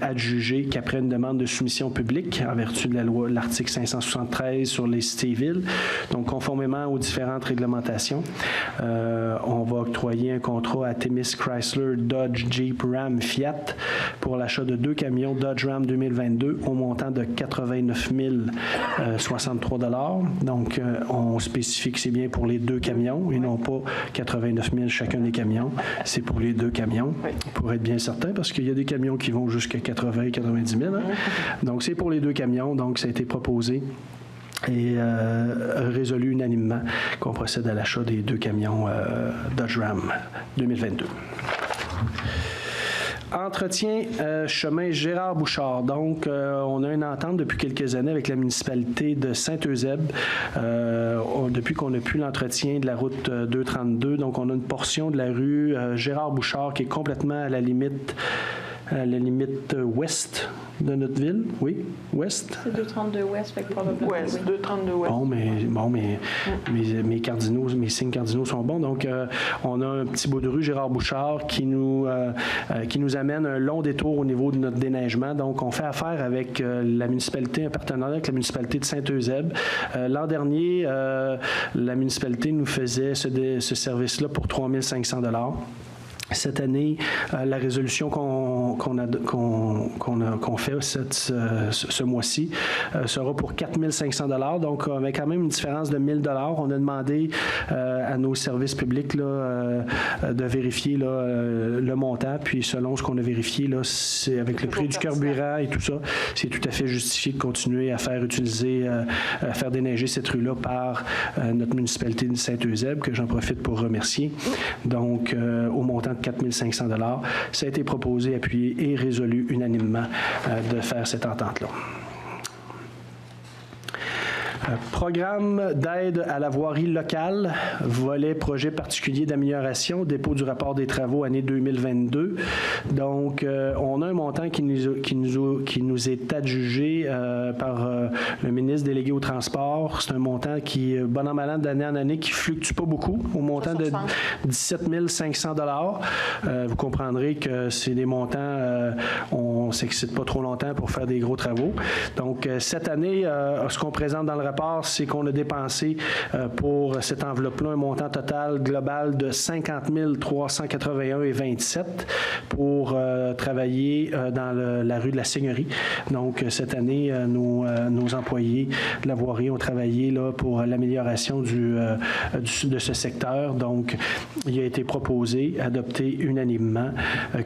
adjugé qu'après une demande de soumission publique en vertu de la loi, l'article 573 sur les cités-villes. Donc, conformément aux différentes réglementations, on va octroyer un contrat à Témis Chrysler Dodge Jeep Ram Fiat pour l'achat de 2 camions Dodge Ram 2022 au montant de 89 063 $. Donc, on spécifie que c'est bien pour les 2 camions et non pas 89 000 chacun des camions. C'est pour les 2 camions. Pour être bien certain, parce qu'il y a des camions qui vont jusqu'à 80 000 90 000. Hein? Donc, c'est pour les 2 camions. Donc, ça a été proposé et résolu unanimement qu'on procède à l'achat des 2 camions Dodge Ram 2022. Entretien chemin Gérard Bouchard. Donc, on a une entente depuis quelques années avec la municipalité de Saint-Eusèbe depuis qu'on n'a plus l'entretien de la route 232. Donc, on a une portion de la rue Gérard Bouchard qui est complètement à la limite ouest de notre ville. Oui, ouest. C'est 232 ouest, fait que probablement. Ouest, 232 ouest. Bon, mes cardinaux, mes signes cardinaux sont bons. Donc, on a un petit bout de rue Gérard Bouchard qui nous amène un long détour au niveau de notre déneigement. Donc, on fait affaire avec la municipalité, un partenariat avec la municipalité de Saint-Eusèbe. L'an dernier, la municipalité nous faisait ce service-là pour 3 500 $. Cette année, la résolution qu'on fait ce mois-ci sera pour 4 500 $. Donc, avec quand même une différence de 1 000 $. On a demandé à nos services publics là, de vérifier là, le montant. Puis, selon ce qu'on a vérifié, là, c'est avec le prix du carburant et tout ça, c'est tout à fait justifié de continuer à faire utiliser, à faire déneiger cette rue-là par notre municipalité de Saint-Eusèbe, que j'en profite pour remercier. Donc, au montant de 4 500 $. Ça a été proposé, appuyé et résolu unanimement de faire cette entente-là. Programme d'aide à la voirie locale, volet projet particulier d'amélioration, dépôt du rapport des travaux année 2022. Donc, on a un montant qui nous est adjugé par le ministre délégué au transport. C'est un montant qui, bon an, mal an, d'année en année, qui ne fluctue pas beaucoup, au montant de 17 500 $. Vous comprendrez que c'est des montants, on ne s'excite pas trop longtemps pour faire des gros travaux. Donc, cette année, ce qu'on présente dans le rapport, c'est qu'on a dépensé pour cette enveloppe-là un montant total global de 50 381,27 pour travailler dans la rue de la Seigneurie. Donc, cette année, nos employés de la voirie ont travaillé là, pour l'amélioration de ce secteur. Donc, il a été proposé, adopté unanimement,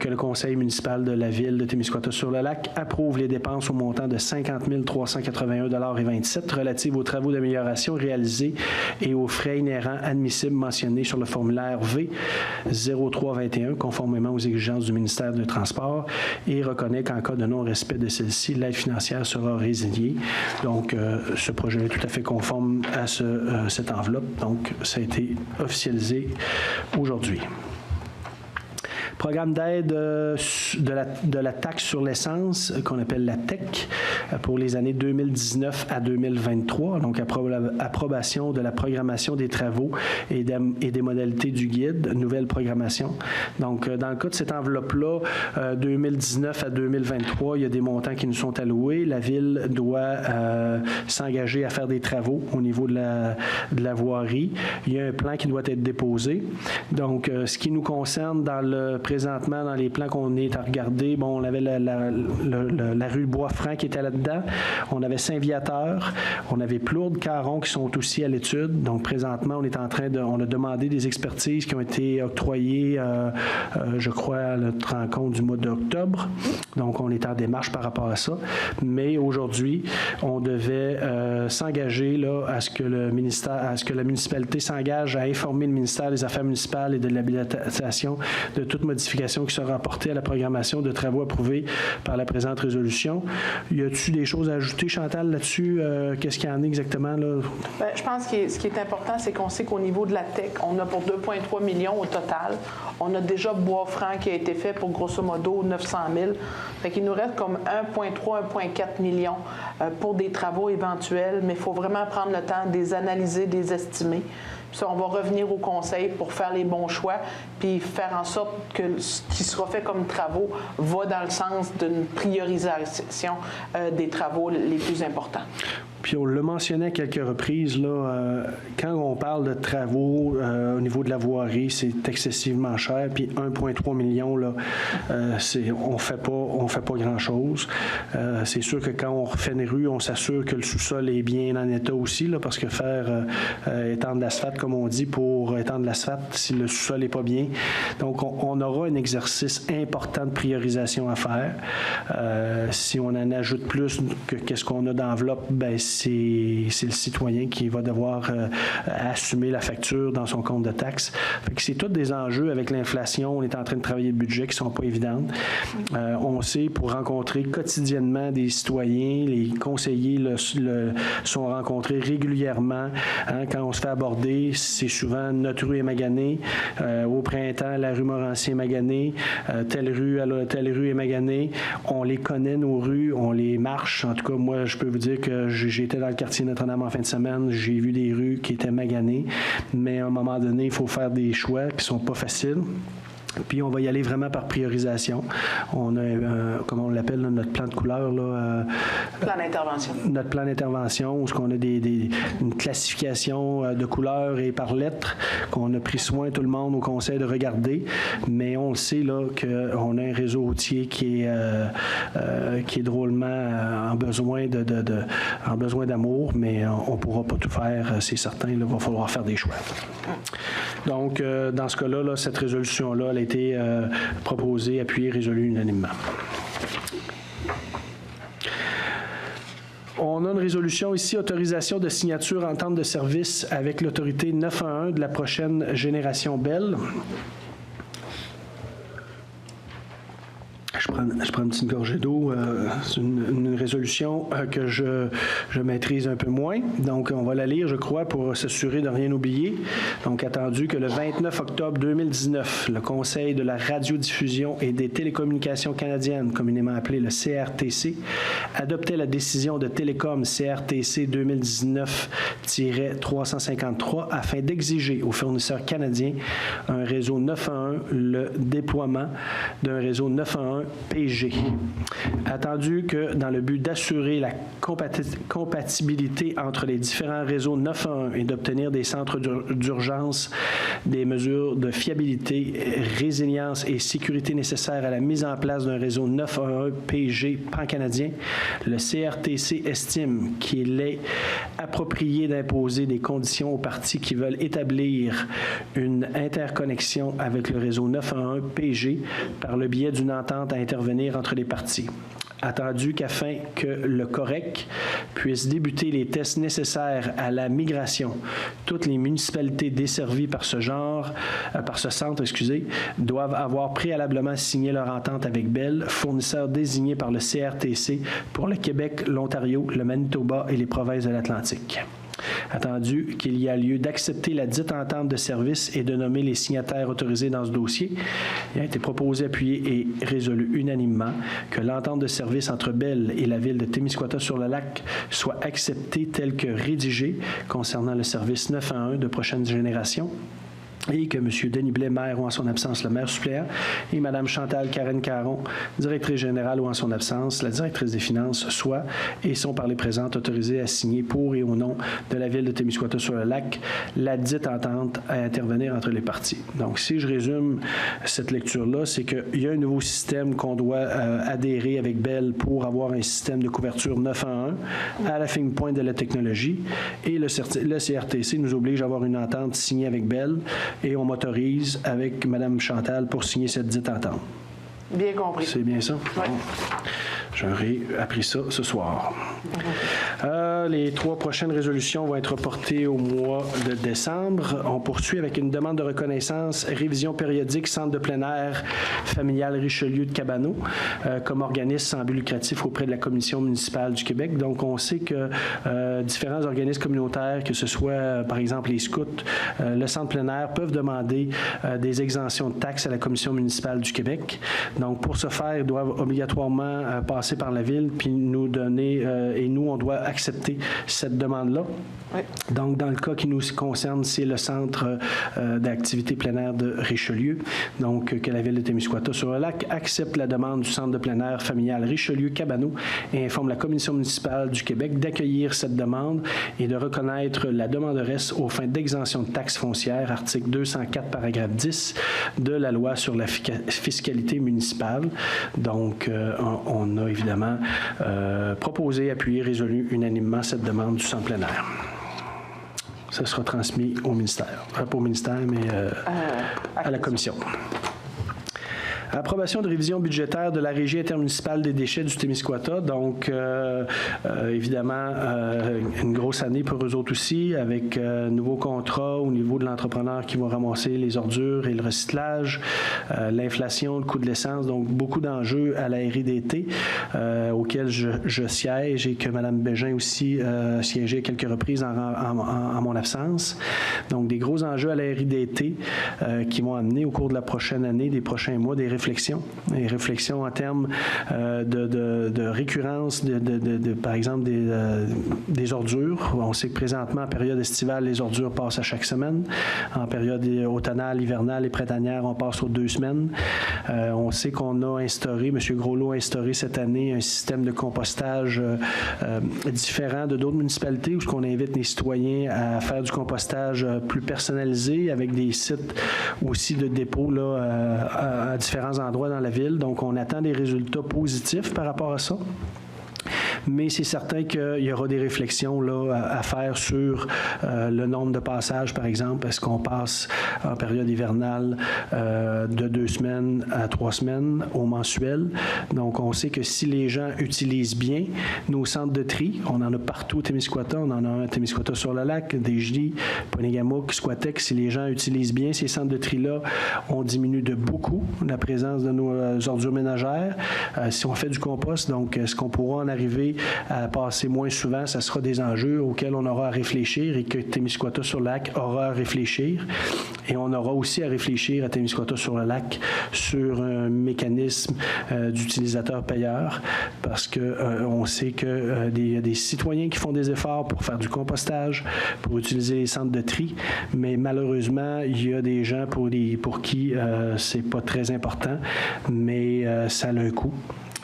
que le conseil municipal de la ville de Témiscouata-sur-le-Lac approuve les dépenses au montant de 50 381,27 relatives aux travaux d'amélioration réalisés et aux frais inhérents admissibles mentionnés sur le formulaire V0321, conformément aux exigences du ministère du Transport, et reconnaît qu'en cas de non-respect de celle-ci, l'aide financière sera résiliée. Donc, ce projet est tout à fait conforme à cette enveloppe. Donc, ça a été officialisé aujourd'hui. Programme d'aide de la taxe sur l'essence, qu'on appelle la TEC, pour les années 2019 à 2023. Donc, approbation de la programmation des travaux et des modalités du guide, nouvelle programmation. Donc, dans le cas de cette enveloppe-là, 2019 à 2023, il y a des montants qui nous sont alloués. La Ville doit s'engager à faire des travaux au niveau de la voirie. Il y a un plan qui doit être déposé. Donc, ce qui nous concerne présentement, dans les plans qu'on est à regarder, bon, on avait la rue Bois-Franc qui était là-dedans. On avait Saint-Viateur. On avait Plourde, Caron qui sont aussi à l'étude. Donc, présentement, on a demandé des expertises qui ont été octroyées, je crois, à notre rencontre du mois d'octobre. Donc, on est en démarche par rapport à ça. Mais aujourd'hui, on devait s'engager là, à ce que la municipalité s'engage à informer le ministère des Affaires municipales et de l'habilitation de toute modification qui sera apportée à la programmation de travaux approuvés par la présente résolution. Y a-t-il des choses à ajouter, Chantal, là-dessus? Qu'est-ce qu'il y en a exactement, là? Bien, je pense que ce qui est important, c'est qu'on sait qu'au niveau de la TEC, on a pour 2,3 millions au total. On a déjà Bois-Franc qui a été fait pour grosso modo 900 000. Fait qu'il nous reste comme 1,3, 1,4 millions pour des travaux éventuels, mais il faut vraiment prendre le temps de les analyser, de les estimer. Puis on va revenir au conseil pour faire les bons choix, puis faire en sorte que ce qui sera fait comme travaux va dans le sens d'une priorisation des travaux les plus importants. Puis on le mentionnait à quelques reprises, là, quand on parle de travaux au niveau de la voirie, c'est excessivement cher. Puis 1,3 million, là, on fait pas grand-chose. C'est sûr que quand on refait une rue, on s'assure que le sous-sol est bien en état aussi, là, parce que faire étendre l'asphalte, comme on dit, pour étendre l'asphalte, si le sous-sol n'est pas bien. Donc, on aura un exercice important de priorisation à faire. Si on en ajoute plus que qu'est-ce qu'on a d'enveloppe, ben c'est le citoyen qui va devoir assumer la facture dans son compte de taxes. Fait que c'est tous des enjeux avec l'inflation. On est en train de travailler le budget qui ne sont pas évidents. On sait, pour rencontrer quotidiennement des citoyens, les conseillers sont rencontrés régulièrement. Hein, quand on se fait aborder, c'est souvent notre rue est maganée. Au printemps, la rue Morancy est maganée. Telle rue est maganée. On les connaît, nos rues, on les marche. En tout cas, moi, je peux vous dire que j'étais dans le quartier Notre-Dame en fin de semaine. J'ai vu des rues qui étaient maganées. Mais à un moment donné, il faut faire des choix qui ne sont pas faciles. Puis on va y aller vraiment par priorisation. On a, comment on l'appelle, notre plan de couleur. Plan d'intervention. Notre plan d'intervention, où on a une classification de couleurs et par lettres qu'on a pris soin, tout le monde, au conseil de regarder. Mais on le sait là, qu'on a un réseau routier qui est drôlement en besoin d'amour, mais on ne pourra pas tout faire, c'est certain. Il va falloir faire des choix. Donc, dans ce cas-là, cette résolution-là, elle a été proposée, appuyée, résolue unanimement. On a une résolution ici, autorisation de signature entente de service avec l'autorité 911 de la prochaine génération Bell. Je prends une petite gorgée d'eau. C'est une résolution que je maîtrise un peu moins. Donc, on va la lire, je crois, pour s'assurer de ne rien oublier. Donc, attendu que le 29 octobre 2019, le Conseil de la radiodiffusion et des télécommunications canadiennes, communément appelé le CRTC, adoptait la décision de Télécom CRTC 2019-353 afin d'exiger aux fournisseurs canadiens un réseau 911 le déploiement d'un réseau 911 PG. Attendu que dans le but d'assurer la compatibilité entre les différents réseaux 911 et d'obtenir des centres d'urgence des mesures de fiabilité, résilience et sécurité nécessaires à la mise en place d'un réseau 911 PG pan-canadien, le CRTC estime qu'il est approprié d'imposer des conditions aux parties qui veulent établir une interconnexion avec le réseau 911 PG par le biais d'une entente à intervenir entre les parties. Attendu qu'afin que le COREC puisse débuter les tests nécessaires à la migration, toutes les municipalités desservies par ce centre, doivent avoir préalablement signé leur entente avec Bell, fournisseur désigné par le CRTC pour le Québec, l'Ontario, le Manitoba et les provinces de l'Atlantique. Attendu qu'il y a lieu d'accepter la dite entente de service et de nommer les signataires autorisés dans ce dossier, il a été proposé, appuyé et résolu unanimement que l'entente de service entre Bell et la ville de Témiscouata-sur-le-Lac soit acceptée telle que rédigée concernant le service 911 de prochaine génération, et que M. Denis Blais, maire ou en son absence le maire suppléant, et Mme Chantal Karen Caron, directrice générale ou en son absence, la directrice des finances, soient et sont par les présentes autorisés à signer pour et au nom de la ville de Témiscouata-sur-le-Lac la dite entente à intervenir entre les parties. Donc, si je résume cette lecture-là, c'est qu'il y a un nouveau système qu'on doit adhérer avec Bell pour avoir un système de couverture 911 à la fine pointe de la technologie, et le CRTC nous oblige à avoir une entente signée avec Bell, et on m'autorise avec Mme Chantal pour signer cette dite entente. Bien compris. C'est bien ça? Oui. Bon. J'aurais appris ça ce soir. Les 3 prochaines résolutions vont être reportées au mois de décembre. On poursuit avec une demande de reconnaissance, révision périodique, centre de plein air familial Richelieu de Cabano, comme organisme sans but lucratif auprès de la Commission municipale du Québec. Donc, on sait que différents organismes communautaires, que ce soit, par exemple, les scouts, le centre plein air, peuvent demander des exemptions de taxes à la Commission municipale du Québec. Donc, pour ce faire, ils doivent obligatoirement passer par la ville, puis nous donner, et nous, on doit accepter cette demande-là. Oui. Donc, dans le cas qui nous concerne, c'est le centre d'activité plein air de Richelieu. Donc, que la ville de Témiscouata-sur-le-Lac accepte la demande du centre de plein air familial Richelieu-Cabano et informe la Commission municipale du Québec d'accueillir cette demande et de reconnaître la demanderesse aux fins d'exemption de taxes foncières, article 204, paragraphe 10 de la loi sur la fiscalité municipale. Donc, on a évidemment proposé, appuyé, résolu unanimement cette demande du centre plein air. Ça sera transmis au ministère. Pas au ministère, mais à la commission. Approbation de révision budgétaire de la Régie intermunicipale des déchets du Témiscouata. Donc, évidemment, une grosse année pour eux autres aussi, avec nouveaux contrats au niveau de l'entrepreneur qui va ramasser les ordures et le recyclage, l'inflation, le coût de l'essence, donc beaucoup d'enjeux à la RIDT auxquels je siège et que Mme Bégin aussi siégé à quelques reprises en mon absence. Donc, des gros enjeux à la RIDT qui vont amener au cours de la prochaine année, des prochains mois, des réformes réflexions. Des réflexions en termes de récurrence, par exemple, des ordures. On sait que présentement, en période estivale, les ordures passent à chaque semaine. En période automnale, hivernale et printanière, on passe aux 2 semaines. On sait qu'on a instauré, M. Groslot a instauré cette année un système de compostage différent de d'autres municipalités où on invite les citoyens à faire du compostage plus personnalisé avec des sites aussi de dépôt là, à différents endroits dans la ville. Donc, on attend des résultats positifs par rapport à ça. Mais c'est certain qu'il y aura des réflexions là, à faire sur le nombre de passages, par exemple. Est-ce qu'on passe en période hivernale de 2 semaines à 3 semaines au mensuel? Donc, on sait que si les gens utilisent bien nos centres de tri, on en a partout au Témiscouata, on en a un à Témiscouata-sur-le-Lac, Desjardins, Ponegamook, Squatec. Si les gens utilisent bien ces centres de tri-là, on diminue de beaucoup la présence de nos ordures ménagères. Si on fait du compost, donc, est-ce qu'on pourra en arriver à passer moins souvent? Ça sera des enjeux auxquels on aura à réfléchir et que Témiscouata-sur-le-Lac aura à réfléchir. Et on aura aussi à réfléchir à Témiscouata-sur-le-Lac sur un mécanisme d'utilisateur-payeur parce qu'on sait qu'il y a des citoyens qui font des efforts pour faire du compostage, pour utiliser les centres de tri, mais malheureusement, il y a des gens pour qui c'est pas très important, mais ça a un coût.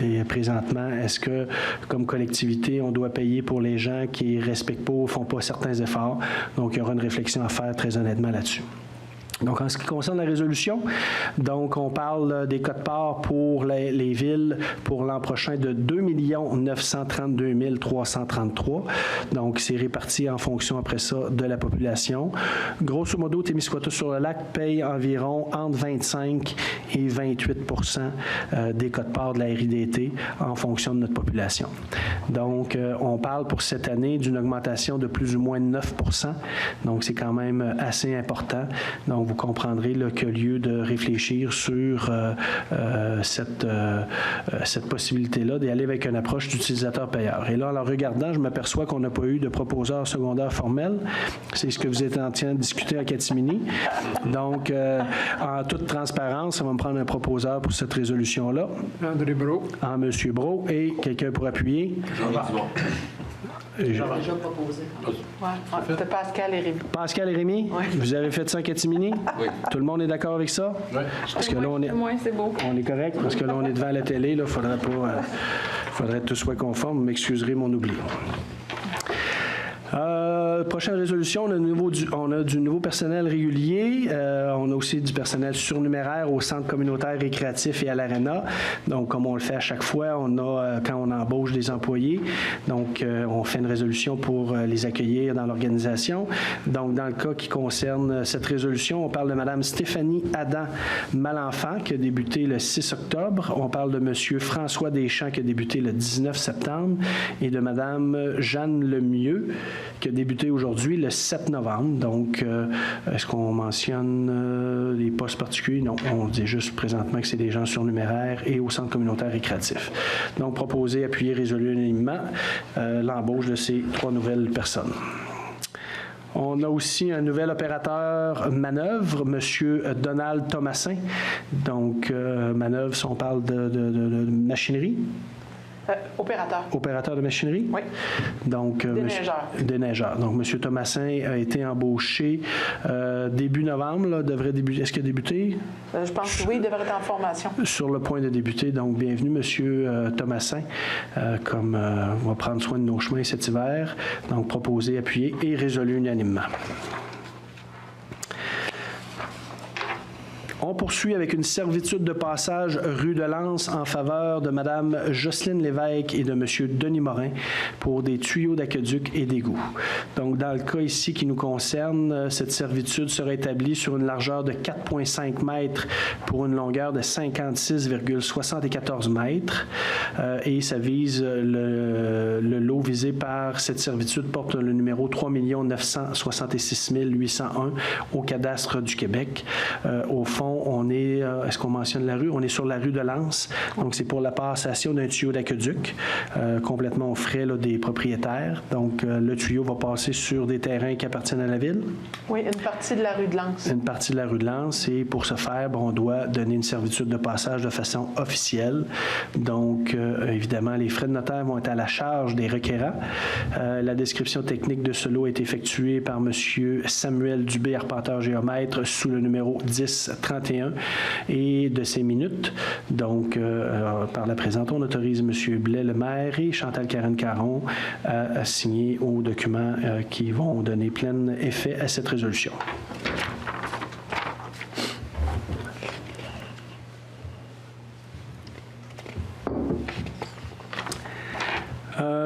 Et présentement, est-ce que, comme collectivité, on doit payer pour les gens qui ne respectent pas ou ne font pas certains efforts? Donc, il y aura une réflexion à faire très honnêtement là-dessus. Donc, en ce qui concerne la résolution, donc on parle des quotes-parts pour les villes pour l'an prochain de 2 932 333. Donc, c'est réparti en fonction, après ça, de la population. Grosso modo, Témiscouata-sur-le-Lac paye environ entre 25 et 28 des quotes-parts de la RIDT en fonction de notre population. Donc, on parle pour cette année d'une augmentation de plus ou moins 9 Donc, c'est quand même assez important. Donc, vous comprendrez là, qu'il y a lieu de réfléchir sur cette possibilité-là d'aller avec une approche d'utilisateur-payeur. Et là, en le regardant, je m'aperçois qu'on n'a pas eu de proposeur secondaire formel. C'est ce que vous êtes en train de discuter à Catimini. Donc, en toute transparence, ça va me prendre un proposeur pour cette résolution-là. André Brault. M. Brault. Et quelqu'un pour appuyer? Déjà proposé. Oui, c'était Pascal et Rémi. Pascal et Rémi, oui. Vous avez fait ça en catimini? Oui. Tout le monde est d'accord avec ça? Oui. Parce que là, c'est beau. On est correct, parce que là, on est devant la télé, il faudrait que tout soit conforme. Vous m'excuserez mon oubli. Prochaine résolution, on a du nouveau personnel régulier. On a aussi du personnel surnuméraire au centre communautaire récréatif et à l'aréna. Donc, comme on le fait à chaque fois, quand on embauche des employés, donc on fait une résolution pour les accueillir dans l'organisation. Donc, dans le cas qui concerne cette résolution, on parle de Mme Stéphanie Adam-Malenfant qui a débuté le 6 octobre. On parle de M. François Deschamps qui a débuté le 19 septembre et de Mme Jeanne Lemieux qui a débuté aujourd'hui le 7 novembre. Donc, est-ce qu'on mentionne des postes particuliers? Non, on dit juste présentement que c'est des gens surnuméraires et au centre communautaire récréatif. Donc, proposer, appuyer, résolu unanimement l'embauche de ces 3 nouvelles personnes. On a aussi un nouvel opérateur manœuvre, M. Donald Thomasin. Donc, manœuvre, si on parle de machinerie. Opérateur. Opérateur de machinerie? Oui. Donc, déneigeur. Donc, M. Thomasin a été embauché début novembre. Là, est-ce qu'il a débuté? Je pense que oui, il devrait être en formation. Sur le point de débuter. Donc, bienvenue, M. Thomasin. On va prendre soin de nos chemins cet hiver. Donc, proposé, appuyé et résolu unanimement. On poursuit avec une servitude de passage rue de Lens en faveur de Mme Jocelyne Lévesque et de M. Denis Morin pour des tuyaux d'aqueduc et d'égouts. Donc, dans le cas ici qui nous concerne, cette servitude sera établie sur une largeur de 4,5 mètres pour une longueur de 56,74 mètres. Et ça vise le lot visé par cette servitude porte le numéro 3 966 801 au cadastre du Québec. Au fond, non, on est, est-ce qu'on mentionne la rue? On est sur la rue de Lens. Donc, c'est pour la passation d'un tuyau d'aqueduc, complètement aux frais là, des propriétaires. Donc, le tuyau va passer sur des terrains qui appartiennent à la ville. Oui, une partie de la rue de Lens. Une partie de la rue de Lens. Et pour ce faire, on doit donner une servitude de passage de façon officielle. Donc, évidemment, les frais de notaire vont être à la charge des requérants. La description technique de ce lot est effectuée par M. Samuel Dubé, arpenteur géomètre, sous le numéro 1031 et de ses minutes. Donc, par la présente, on autorise M. Blais, le maire, et Chantal Caron à signer aux documents qui vont donner plein effet à cette résolution.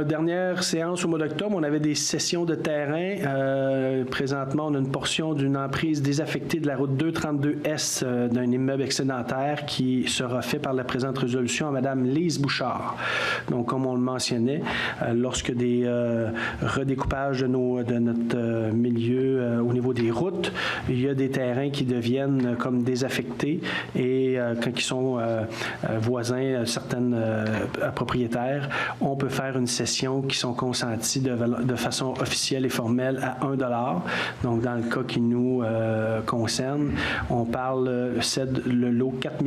Dernière séance au mois d'octobre, on avait des sessions de terrain. Présentement, on a une portion d'une emprise désaffectée de la route 232S d'un immeuble excédentaire qui sera fait par la présente résolution à Mme Lise Bouchard. Donc, comme on le mentionnait, lorsque des redécoupages de notre milieu au niveau des routes, il y a des terrains qui deviennent comme désaffectés et quand ils sont voisins, certaines propriétaires, on peut faire une session qui sont consenties de façon officielle et formelle à 1 $. Donc, dans le cas qui nous concerne, on cède le lot 4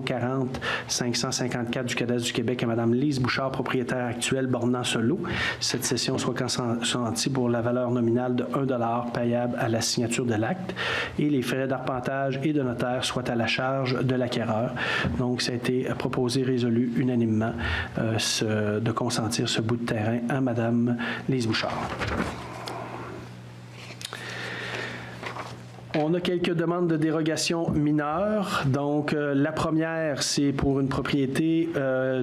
040 554 du cadastre du Québec à Mme Lise Bouchard, propriétaire actuelle, bornant ce lot. Cette cession soit consentie pour la valeur nominale de 1 $ payable à la signature de l'acte et les frais d'arpentage et de notaire soient à la charge de l'acquéreur. Donc, ça a été proposé, résolu unanimement de consentir ce bout de terrain à Mme Lise Bouchard. On a quelques demandes de dérogation mineures. Donc, la première, c'est pour une propriété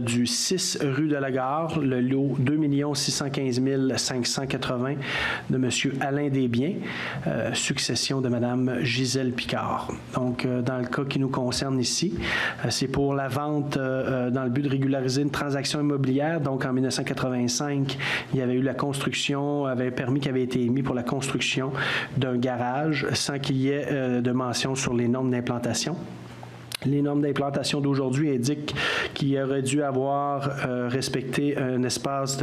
du 6 rue de la Gare, le lot 2 615 580 de M. Alain Desbiens, succession de Mme Gisèle Picard. Donc, dans le cas qui nous concerne ici, c'est pour la vente dans le but de régulariser une transaction immobilière. Donc, en 1985, il y avait eu la construction, un permis qui avait été émis pour la construction d'un garage sans qu'il y ait de mention sur les normes d'implantation. Les normes d'implantation d'aujourd'hui indiquent qu'il aurait dû avoir respecté un espace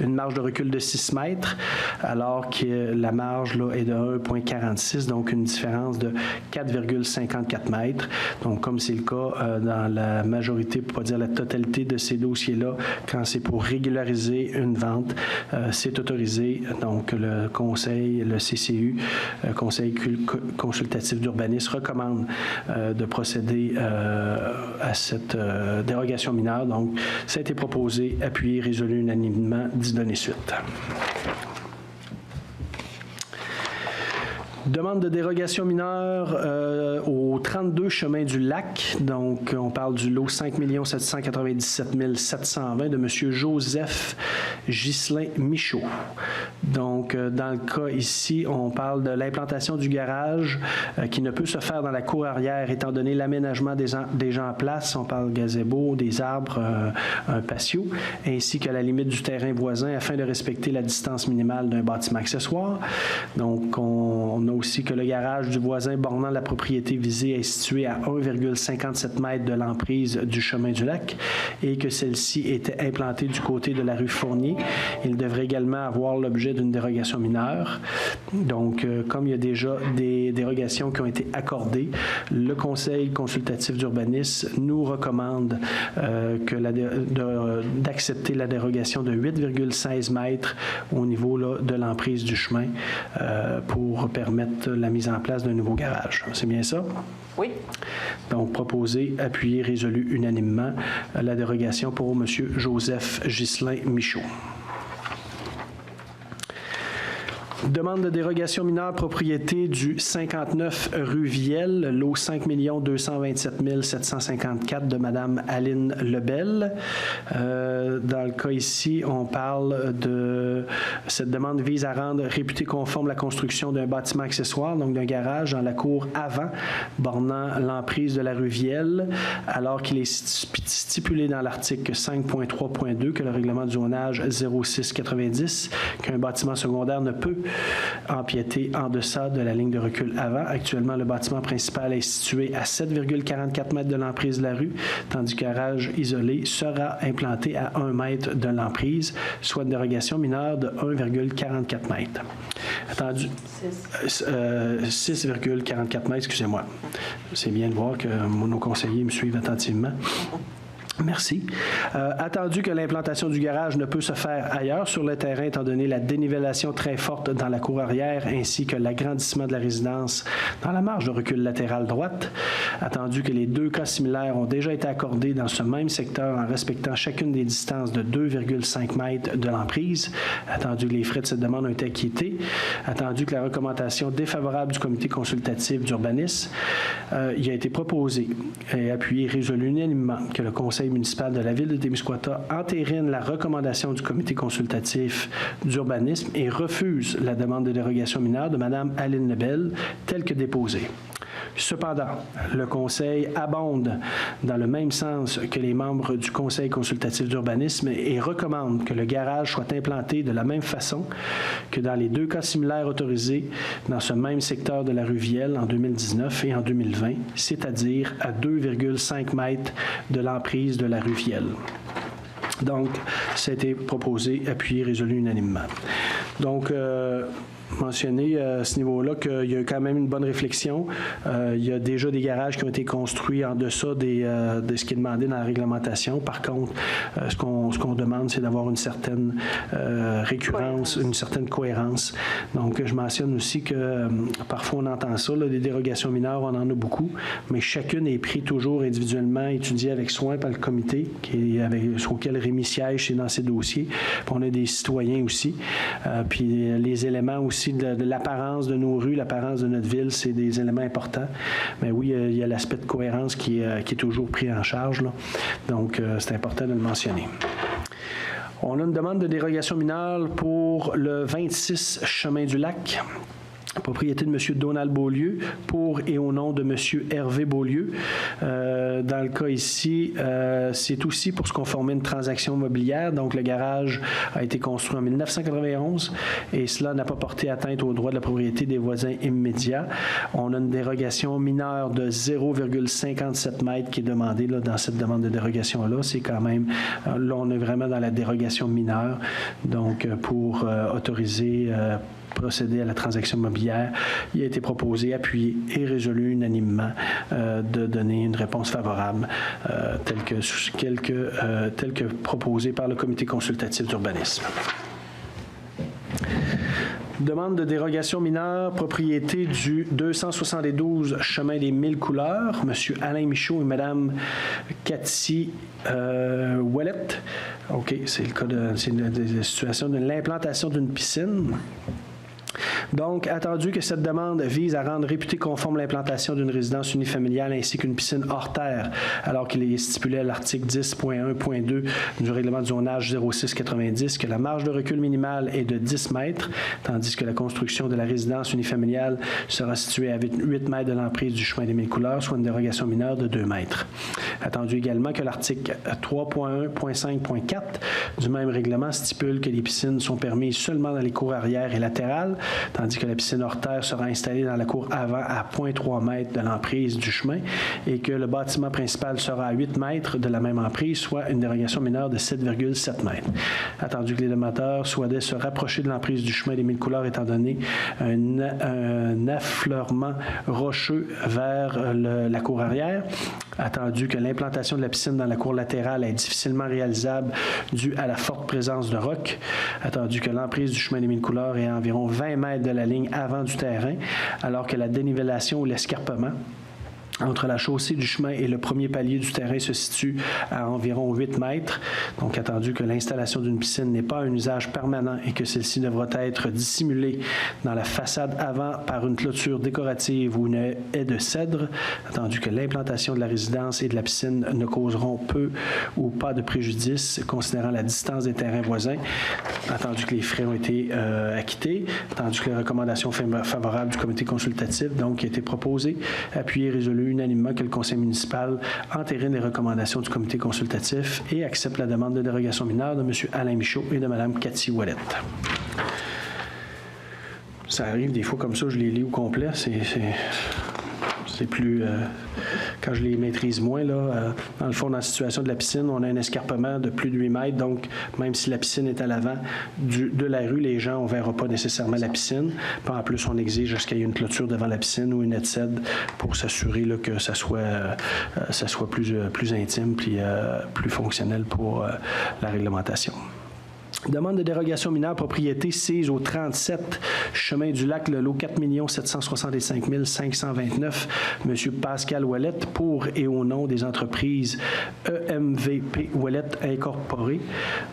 une marge de recul de 6 mètres, alors que la marge là, est de 1,46, donc une différence de 4,54 mètres. Donc, comme c'est le cas dans la majorité, pour ne pas dire la totalité de ces dossiers-là, quand c'est pour régulariser une vente, c'est autorisé. Donc, le Conseil, le CCU, Conseil consultatif d'urbanisme, recommande de procéder à cette dérogation mineure. Donc, ça a été proposé, appuyé, résolu unanimement, d'y donner suite. Demande de dérogation mineure au 32 chemin du Lac. Donc, on parle du lot 5 797 720 de M. Joseph Ghislain Michaud. Donc, dans le cas ici, on parle de l'implantation du garage qui ne peut se faire dans la cour arrière étant donné l'aménagement des gens en place. On parle gazebo, des arbres, un patio, ainsi que la limite du terrain voisin afin de respecter la distance minimale d'un bâtiment accessoire. Donc, on a aussi que le garage du voisin bornant la propriété visée est situé à 1,57 mètres de l'emprise du chemin du Lac et que celle-ci était implantée du côté de la rue Fournier. Il devrait également avoir l'objet d'une dérogation mineure. Donc, comme il y a déjà des dérogations qui ont été accordées, le Conseil consultatif d'urbanisme nous recommande d'accepter la dérogation de 8,16 mètres au niveau là, de l'emprise du chemin pour permettre la mise en place d'un nouveau garage. C'est bien ça? Oui. Donc, proposé, appuyé, résolu unanimement la dérogation pour M. Joseph Ghislain Michaud. Demande de dérogation mineure propriété du 59 rue Vielle, lot 5 227 754 de Mme Aline Lebel. Dans le cas ici, on parle de... Cette demande vise à rendre réputé conforme la construction d'un bâtiment accessoire, donc d'un garage dans la cour avant, bornant l'emprise de la rue Vielle, alors qu'il est stipulé dans l'article 5.3.2 que le règlement du zonage 0690 qu'un bâtiment secondaire ne peut empiété en deçà de la ligne de recul avant. Actuellement, le bâtiment principal est situé à 7,44 mètres de l'emprise de la rue, tandis que le garage isolé sera implanté à 1 mètre de l'emprise, soit une dérogation mineure de 1,44 mètres. Attendu 6,44 mètres, excusez-moi. C'est bien de voir que nos conseillers me suivent attentivement. Merci. Attendu que l'implantation du garage ne peut se faire ailleurs sur le terrain, étant donné la dénivellation très forte dans la cour arrière, ainsi que l'agrandissement de la résidence dans la marge de recul latérale droite. Attendu que les 2 cas similaires ont déjà été accordés dans ce même secteur en respectant chacune des distances de 2,5 mètres de l'emprise. Attendu que les frais de cette demande ont été acquittés. Attendu que la recommandation défavorable du comité consultatif d'urbanisme il a été proposé et appuyé et résolu unanimement que le conseil municipal de la ville de Témiscouata entérine la recommandation du comité consultatif d'urbanisme et refuse la demande de dérogation mineure de Mme Aline Lebel telle que déposée. Cependant, le Conseil abonde dans le même sens que les membres du Conseil consultatif d'urbanisme et recommande que le garage soit implanté de la même façon que dans les 2 cas similaires autorisés dans ce même secteur de la rue Vielle en 2019 et en 2020, c'est-à-dire à 2,5 mètres de l'emprise de la rue Vielle. Donc, ça a été proposé, appuyé, résolu unanimement. Donc, mentionner à ce niveau-là qu'il y a quand même une bonne réflexion. Il y a déjà des garages qui ont été construits en deçà de ce qui est demandé dans la réglementation. Par contre, ce qu'on demande, c'est d'avoir une certaine récurrence, une certaine cohérence. Donc, je mentionne aussi que parfois on entend ça, là, des dérogations mineures, on en a beaucoup, mais chacune est prise toujours individuellement, étudiée avec soin par le comité auquel Rémi siège, c'est dans ces dossiers. Puis on a des citoyens aussi. Puis les éléments aussi de l'apparence de nos rues, l'apparence de notre ville, c'est des éléments importants. Mais oui, il y a l'aspect de cohérence qui est toujours pris en charge, là. Donc, c'est important de le mentionner. On a une demande de dérogation mineure pour le 26 Chemin du Lac. Propriété de M. Donald Beaulieu pour et au nom de M. Hervé Beaulieu. Dans le cas ici, c'est aussi pour se conformer à une transaction immobilière. Donc, le garage a été construit en 1991 et cela n'a pas porté atteinte aux droits de la propriété des voisins immédiats. On a une dérogation mineure de 0,57 mètres qui est demandée là, dans cette demande de dérogation-là. C'est quand même, là, on est vraiment dans la dérogation mineure. Donc, pour autoriser procéder à la transaction immobilière, il a été proposé, appuyé et résolu unanimement de donner une réponse favorable telle que proposée par le comité consultatif d'urbanisme. Demande de dérogation mineure, propriété du 272 Chemin des 1000 couleurs, M. Alain Michaud et Mme Cathy Ouellette. OK, c'est le cas c'est une situation de l'implantation d'une piscine. Donc, attendu que cette demande vise à rendre réputée conforme l'implantation d'une résidence unifamiliale ainsi qu'une piscine hors terre, alors qu'il est stipulé à l'article 10.1.2 du règlement de zonage 0690 que la marge de recul minimale est de 10 mètres, tandis que la construction de la résidence unifamiliale sera située à 8 mètres de l'emprise du chemin des 1000 couleurs, soit une dérogation mineure de 2 mètres. Attendu également que l'article 3.1.5.4 du même règlement stipule que les piscines sont permises seulement dans les cours arrière et latérales, tandis que la piscine hors terre sera installée dans la cour avant à 0,3 mètres de l'emprise du chemin et que le bâtiment principal sera à 8 mètres de la même emprise, soit une dérogation mineure de 7,7 mètres. Attendu que les demandeurs souhaitaient se rapprocher de l'emprise du chemin des 1000 couleurs étant donné un affleurement rocheux vers la cour arrière. Attendu que l'implantation de la piscine dans la cour latérale est difficilement réalisable due à la forte présence de rocs. Attendu que l'emprise du chemin des 1000 couleurs est à environ 20 mètres de la ligne avant du terrain, alors que la dénivellation ou l'escarpement entre la chaussée du chemin et le premier palier du terrain se situe à environ 8 mètres. Donc, attendu que l'installation d'une piscine n'est pas un usage permanent et que celle-ci devra être dissimulée dans la façade avant par une clôture décorative ou une haie de cèdre, attendu que l'implantation de la résidence et de la piscine ne causeront peu ou pas de préjudice considérant la distance des terrains voisins, attendu que les frais ont été acquittés, attendu que les recommandations favorables du comité consultatif, donc, qui a été proposé, appuyé, résolu unanimement que le conseil municipal entérine les recommandations du comité consultatif et accepte la demande de dérogation mineure de M. Alain Michaud et de Mme Cathy Ouellette. Ça arrive des fois comme ça, je les lis au complet. C'est plus... quand je les maîtrise moins, là, dans le fond, dans la situation de la piscine, on a un escarpement de plus de 8 mètres. Donc, même si la piscine est à l'avant de la rue, les gens, on ne verra pas nécessairement la piscine. Puis en plus, on exige qu'il y ait une clôture devant la piscine ou une aide-cède pour s'assurer là, que ça soit plus intime puis plus fonctionnel pour la réglementation. Demande de dérogation mineure propriété sise au 37 chemin du Lac, le lot 4 765 529, M. Pascal Ouellette, pour et au nom des entreprises EMVP Ouellette Incorporée.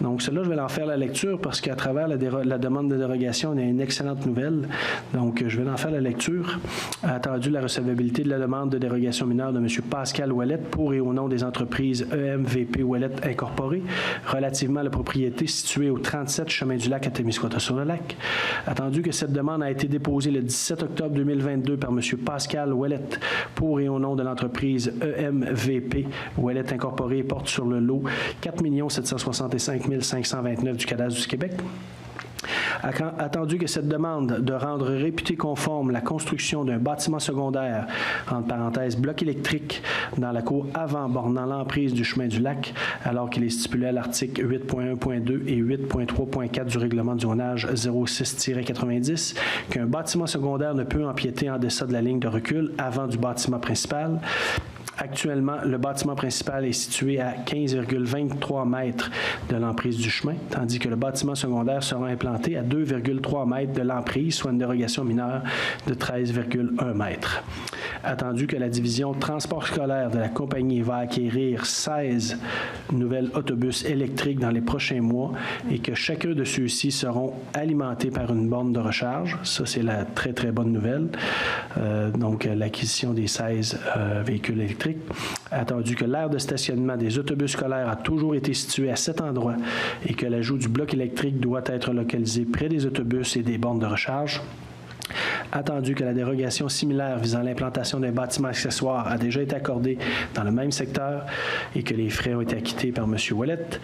Donc, celle-là, je vais en faire la lecture parce qu'à travers la demande de dérogation, on a une excellente nouvelle. Donc, je vais en faire la lecture. Attendu la recevabilité de la demande de dérogation mineure de M. Pascal Ouellette, pour et au nom des entreprises EMVP Ouellette Incorporée, relativement à la propriété située au 37 chemin du Lac à Témiscouata-sur-le-Lac. Attendu que cette demande a été déposée le 17 octobre 2022 par M. Pascal Ouellette pour et au nom de l'entreprise EMVP Ouellette Incorporée, porte sur le lot 4 765 529 du Cadastre du Québec. Attendu que cette demande de rendre réputé conforme la construction d'un bâtiment secondaire, entre parenthèses bloc électrique, dans la cour avant bornant l'emprise du chemin du Lac, alors qu'il est stipulé à l'article 8.1.2 et 8.3.4 du règlement du zonage 06-90, qu'un bâtiment secondaire ne peut empiéter en deçà de la ligne de recul avant du bâtiment principal. Actuellement, le bâtiment principal est situé à 15,23 mètres de l'emprise du chemin, tandis que le bâtiment secondaire sera implanté à 2,3 mètres de l'emprise, soit une dérogation mineure de 13,1 mètres. Attendu que la division transport scolaire de la compagnie va acquérir 16 nouvelles autobus électriques dans les prochains mois et que chacun de ceux-ci seront alimentés par une borne de recharge. Ça, c'est la très, très bonne nouvelle. Donc, l'acquisition des 16 véhicules électriques. Attendu que l'aire de stationnement des autobus scolaires a toujours été situé à cet endroit et que l'ajout du bloc électrique doit être localisé près des autobus et des bornes de recharge. Attendu que la dérogation similaire visant l'implantation d'un bâtiment accessoire a déjà été accordée dans le même secteur et que les frais ont été acquittés par M. Ouellette,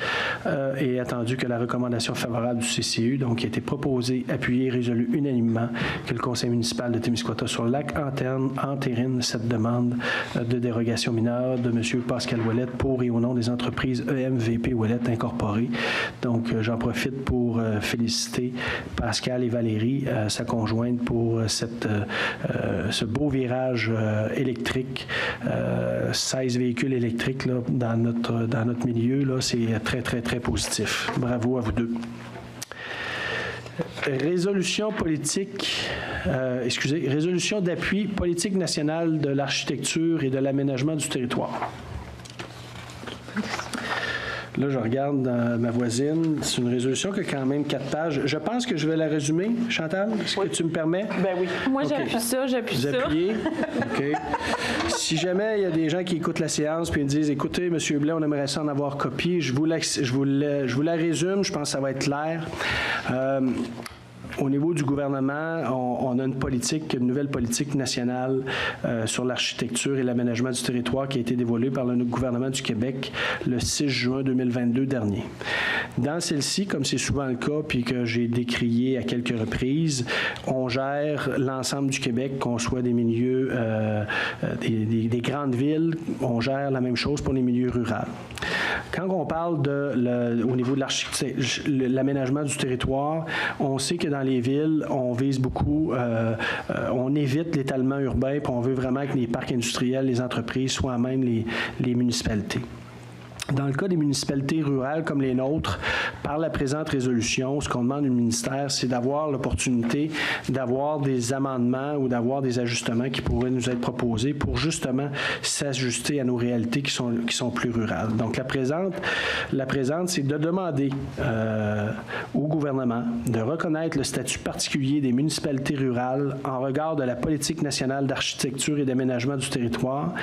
et attendu que la recommandation favorable du CCU, donc qui a été proposée, appuyée et résolue unanimement, que le conseil municipal de Témiscouata-sur-le-Lac entérine cette demande de dérogation mineure de M. Pascal Ouellette pour et au nom des entreprises EMVP Ouellette Incorporée. Donc, j'en profite pour féliciter Pascal et Valérie, sa conjointe, pour ce beau virage électrique, 16 véhicules électriques là, dans notre milieu, là, c'est très, très, très positif. Bravo à vous deux. Résolution d'appui politique nationale de l'architecture et de l'aménagement du territoire. Là, je regarde dans ma voisine. C'est une résolution qui a quand même 4 pages. Je pense que je vais la résumer, Chantal. Est-ce que tu me permets? Ben oui. Moi, Okay. j'appuie ça. Vous appuyez? OK. Si jamais il y a des gens qui écoutent la séance puis ils me disent, écoutez, M. Blais, on aimerait ça en avoir copié, je vous la résume. Je pense que ça va être clair. Au niveau du gouvernement, on a une nouvelle politique nationale sur l'architecture et l'aménagement du territoire qui a été dévoilée par le gouvernement du Québec le 6 juin 2022 dernier. Dans celle-ci, comme c'est souvent le cas, puis que j'ai décrié à quelques reprises, on gère l'ensemble du Québec, qu'on soit des milieux, des grandes villes, on gère la même chose pour les milieux ruraux. Quand on parle au niveau de l'aménagement du territoire, on sait que dans les villes, on vise beaucoup, on évite l'étalement urbain, puis on veut vraiment que les parcs industriels, les entreprises soient à même les municipalités. Dans le cas des municipalités rurales comme les nôtres, par la présente résolution, ce qu'on demande au ministère, c'est d'avoir l'opportunité d'avoir des amendements ou d'avoir des ajustements qui pourraient nous être proposés pour justement s'ajuster à nos réalités qui sont plus rurales. Donc, la présente, c'est de demander au gouvernement de reconnaître le statut particulier des municipalités rurales en regard de la politique nationale d'architecture et d'aménagement du territoire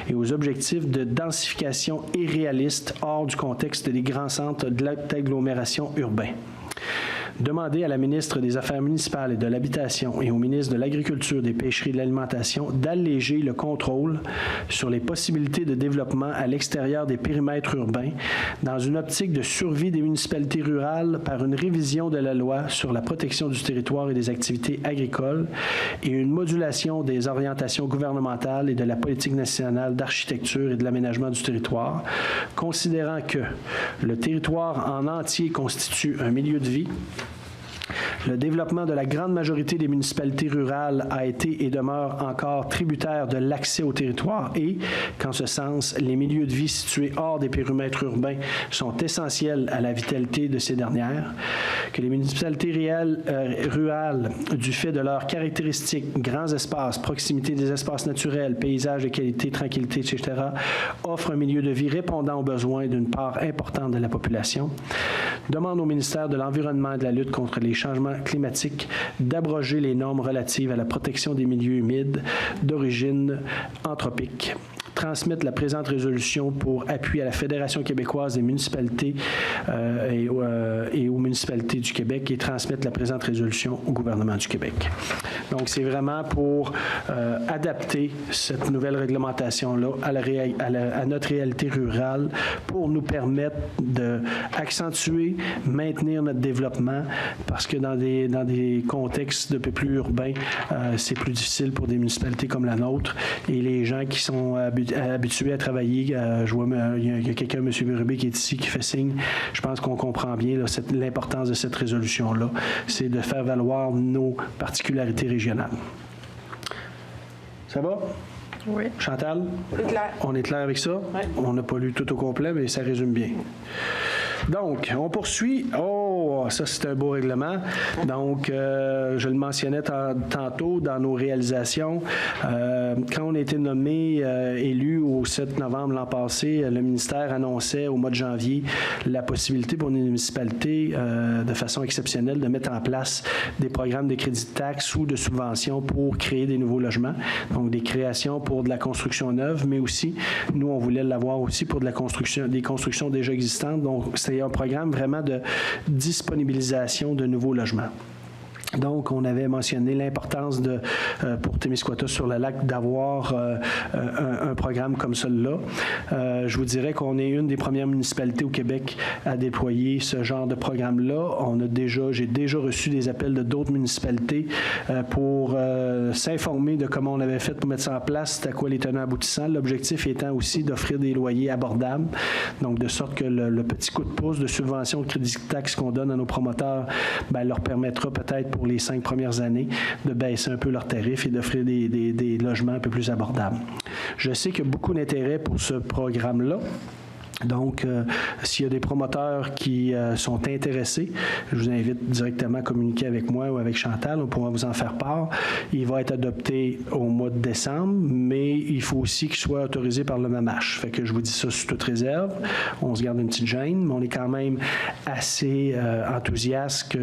et aux objectifs de densification irréalistes hors du contexte des grands centres d'agglomération urbains. Demander à la ministre des Affaires municipales et de l'Habitation et au ministre de l'Agriculture, des Pêcheries et de l'Alimentation d'alléger le contrôle sur les possibilités de développement à l'extérieur des périmètres urbains dans une optique de survie des municipalités rurales par une révision de la loi sur la protection du territoire et des activités agricoles et une modulation des orientations gouvernementales et de la politique nationale d'architecture et de l'aménagement du territoire, considérant que le territoire en entier constitue un milieu de vie. Le développement de la grande majorité des municipalités rurales a été et demeure encore tributaire de l'accès au territoire et, qu'en ce sens, les milieux de vie situés hors des périmètres urbains sont essentiels à la vitalité de ces dernières, que les municipalités rurales, du fait de leurs caractéristiques, grands espaces, proximité des espaces naturels, paysages de qualité, tranquillité, etc., offrent un milieu de vie répondant aux besoins d'une part importante de la population, demande au ministère de l'Environnement et de la lutte contre les changements climatiques d'abroger les normes relatives à la protection des milieux humides d'origine anthropique. Transmettre la présente résolution pour appui à la Fédération québécoise des municipalités et aux municipalités du Québec et transmettre la présente résolution au gouvernement du Québec. Donc, c'est vraiment pour adapter cette nouvelle réglementation-là à notre réalité rurale pour nous permettre d'accentuer, maintenir notre développement parce que dans des contextes de peu plus urbains, c'est plus difficile pour des municipalités comme la nôtre et les gens qui sont habitués à travailler. Je vois, il y a quelqu'un, M. Bérubé, qui est ici, qui fait signe. Je pense qu'on comprend bien l'importance de cette résolution-là. C'est de faire valoir nos particularités régionales. Ça va? Oui. Chantal? C'est clair. On est clair avec ça? Oui. On n'a pas lu tout au complet, mais ça résume bien. Donc, on poursuit. Oh, ça, c'est un beau règlement. Donc, je le mentionnais tantôt dans nos réalisations. Quand on a été nommé élu au 7 novembre l'an passé, le ministère annonçait au mois de janvier la possibilité pour les municipalités, de façon exceptionnelle, de mettre en place des programmes de crédit de taxes ou de subventions pour créer des nouveaux logements. Donc, des créations pour de la construction neuve, mais aussi, nous, on voulait l'avoir aussi pour de la construction, des constructions déjà existantes. Donc, c'est un programme vraiment de disponibilisation de nouveaux logements. Donc, on avait mentionné l'importance pour Témiscouata-sur-le-Lac d'avoir un programme comme celui-là. Je vous dirais qu'on est une des premières municipalités au Québec à déployer ce genre de programme-là. J'ai déjà reçu des appels de d'autres municipalités pour s'informer de comment on avait fait pour mettre ça en place, c'était à quoi les tenants aboutissants. L'objectif étant aussi d'offrir des loyers abordables, donc de sorte que le petit coup de pouce de subvention de crédit de taxe qu'on donne à nos promoteurs leur permettra peut-être pour les 5 premières années de baisser un peu leurs tarifs et d'offrir des logements un peu plus abordables. Je sais qu'il y a beaucoup d'intérêt pour ce programme-là. Donc, s'il y a des promoteurs qui sont intéressés, je vous invite directement à communiquer avec moi ou avec Chantal, on pourra vous en faire part. Il va être adopté au mois de décembre, mais il faut aussi qu'il soit autorisé par le MAMACH. Fait que je vous dis ça sous toute réserve. On se garde une petite gêne, mais on est quand même assez enthousiaste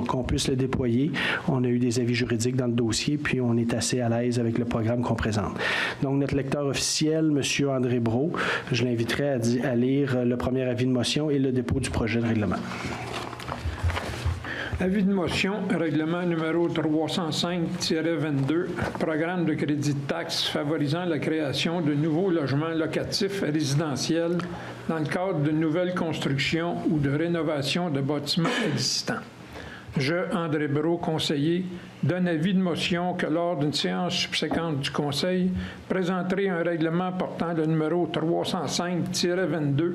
qu'on puisse le déployer. On a eu des avis juridiques dans le dossier, puis on est assez à l'aise avec le programme qu'on présente. Donc, notre lecteur officiel, M. André Brault, je l'inviterai à lire le premier avis de motion et le dépôt du projet de règlement. Avis de motion, règlement numéro 305-22, programme de crédit de taxe favorisant la création de nouveaux logements locatifs résidentiels dans le cadre de nouvelles constructions ou de rénovation de bâtiments existants. Je, André Brault, conseiller, donne avis de motion que lors d'une séance subséquente du Conseil, présenterai un règlement portant le numéro 305-22,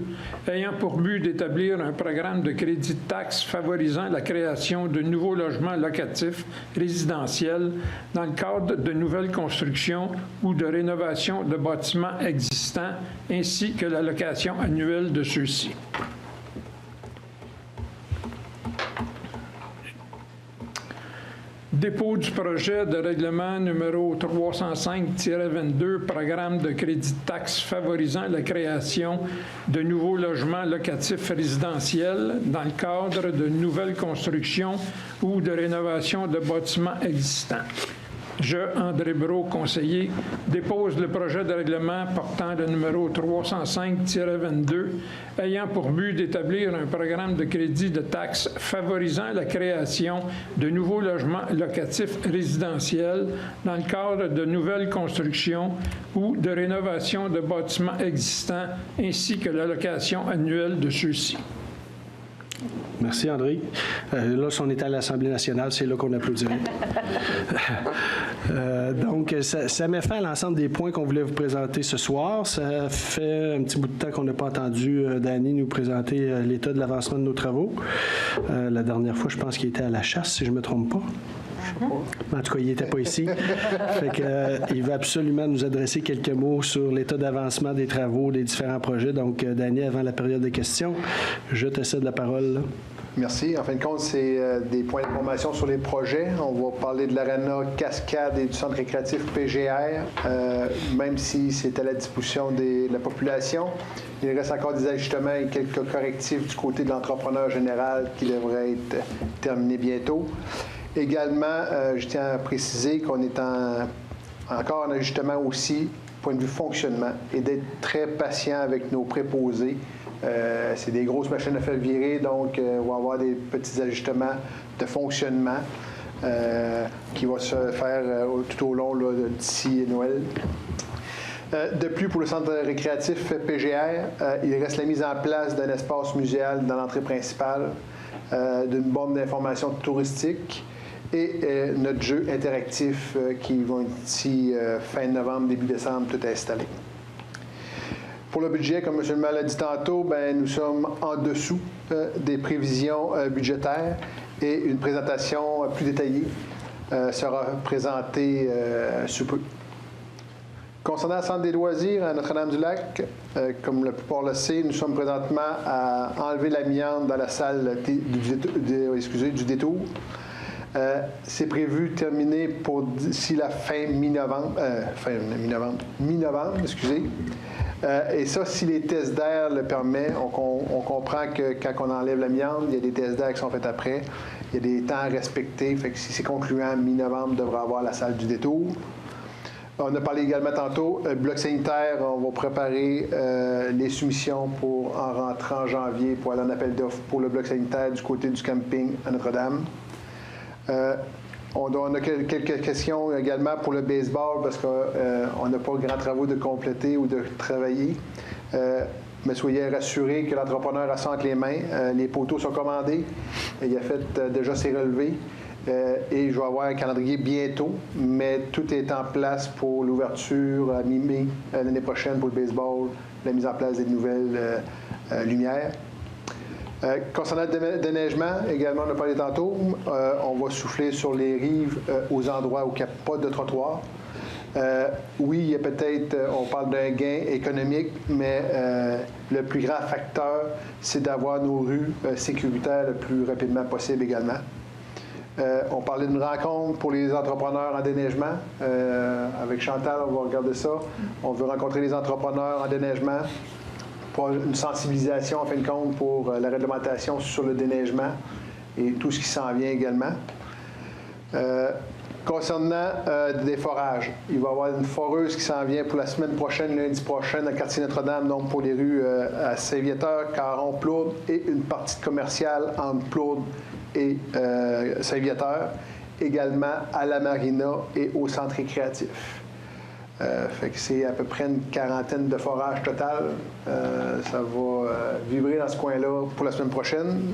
ayant pour but d'établir un programme de crédit de taxe favorisant la création de nouveaux logements locatifs résidentiels dans le cadre de nouvelles constructions ou de rénovation de bâtiments existants, ainsi que la location annuelle de ceux-ci. Dépôt du projet de règlement numéro 305-22, programme de crédit de taxe favorisant la création de nouveaux logements locatifs résidentiels dans le cadre de nouvelles constructions ou de rénovation de bâtiments existants. Je, André Brault, conseiller, dépose le projet de règlement portant le numéro 305-22, ayant pour but d'établir un programme de crédit de taxes favorisant la création de nouveaux logements locatifs résidentiels dans le cadre de nouvelles constructions ou de rénovation de bâtiments existants, ainsi que l'allocation annuelle de ceux-ci. Merci, André. Là, si on était à l'Assemblée nationale, c'est là qu'on applaudirait. Donc, ça met fin à l'ensemble des points qu'on voulait vous présenter ce soir. Ça fait un petit bout de temps qu'on n'a pas entendu Danny nous présenter l'état de l'avancement de nos travaux. La dernière fois, je pense qu'il était à la chasse, si je ne me trompe pas. En tout cas, il n'était pas ici. Fait que, il va absolument nous adresser quelques mots sur l'état d'avancement des travaux, des différents projets. Donc, Danny, avant la période de questions, je te cède la parole. Merci. En fin de compte, c'est des points d'information sur les projets. On va parler de l'Arena Cascade et du centre récréatif PGR. Même si c'est à la disposition de la population, il reste encore des ajustements et quelques correctifs du côté de l'entrepreneur général qui devraient être terminés bientôt. Également, je tiens à préciser qu'on est encore en ajustement aussi, point de vue fonctionnement, et d'être très patient avec nos préposés. C'est des grosses machines à faire virer, donc on va avoir des petits ajustements de fonctionnement qui vont se faire tout au long d'ici Noël. De plus, pour le centre récréatif PGR, il reste la mise en place d'un espace muséal dans l'entrée principale, d'une borne d'information touristique, et notre jeu interactif qui va être ici fin novembre, début décembre, tout installé. Pour le budget, comme M. le maire l'a dit tantôt, nous sommes en dessous des prévisions budgétaires et une présentation plus détaillée sera présentée sous peu. Concernant le centre des loisirs à Notre-Dame-du-Lac, comme la plupart le savent, nous sommes présentement à enlever l'amiante dans la salle du détour. C'est prévu terminer pour d'ici la fin mi-novembre, excusez. Et ça, si les tests d'air le permettent, on comprend que quand on enlève l'amiante, il y a des tests d'air qui sont faits après. Il y a des temps à respecter. Fait que si c'est concluant, mi-novembre, on devrait avoir la salle du détour. On a parlé également tantôt, bloc sanitaire, on va préparer les soumissions pour en rentrant en janvier pour aller en appel d'offres pour le bloc sanitaire du côté du camping à Notre-Dame. On a quelques questions également pour le baseball parce qu'on n'a pas de grands travaux de compléter ou de travailler. Mais soyez rassurés que l'entrepreneur a ça entre les mains. Les poteaux sont commandés. Il a fait déjà ses relevés. Et je vais avoir un calendrier bientôt, mais tout est en place pour l'ouverture à mi-mai l'année prochaine pour le baseball, la mise en place des nouvelles lumières. Concernant le déneigement, également, on a parlé tantôt, on va souffler sur les rives aux endroits où il n'y a pas de trottoir. Oui, il y a peut-être, on parle d'un gain économique, mais le plus grand facteur, c'est d'avoir nos rues sécuritaires le plus rapidement possible également. On parlait d'une rencontre pour les entrepreneurs en déneigement. Avec Chantal, on va regarder ça. On veut rencontrer les entrepreneurs en déneigement pour une sensibilisation, en fin de compte, pour la réglementation sur le déneigement et tout ce qui s'en vient également. Concernant des forages, il va y avoir une foreuse qui s'en vient pour la semaine prochaine, lundi prochain, dans le quartier Notre-Dame, donc pour les rues à Saint-Viateur, Caron-Plourde et une partie commerciale entre Plourde et Saint-Viateur, également à la marina et au centre récréatif. Fait que c'est à peu près une quarantaine de forages total. Ça va vibrer dans ce coin-là pour la semaine prochaine.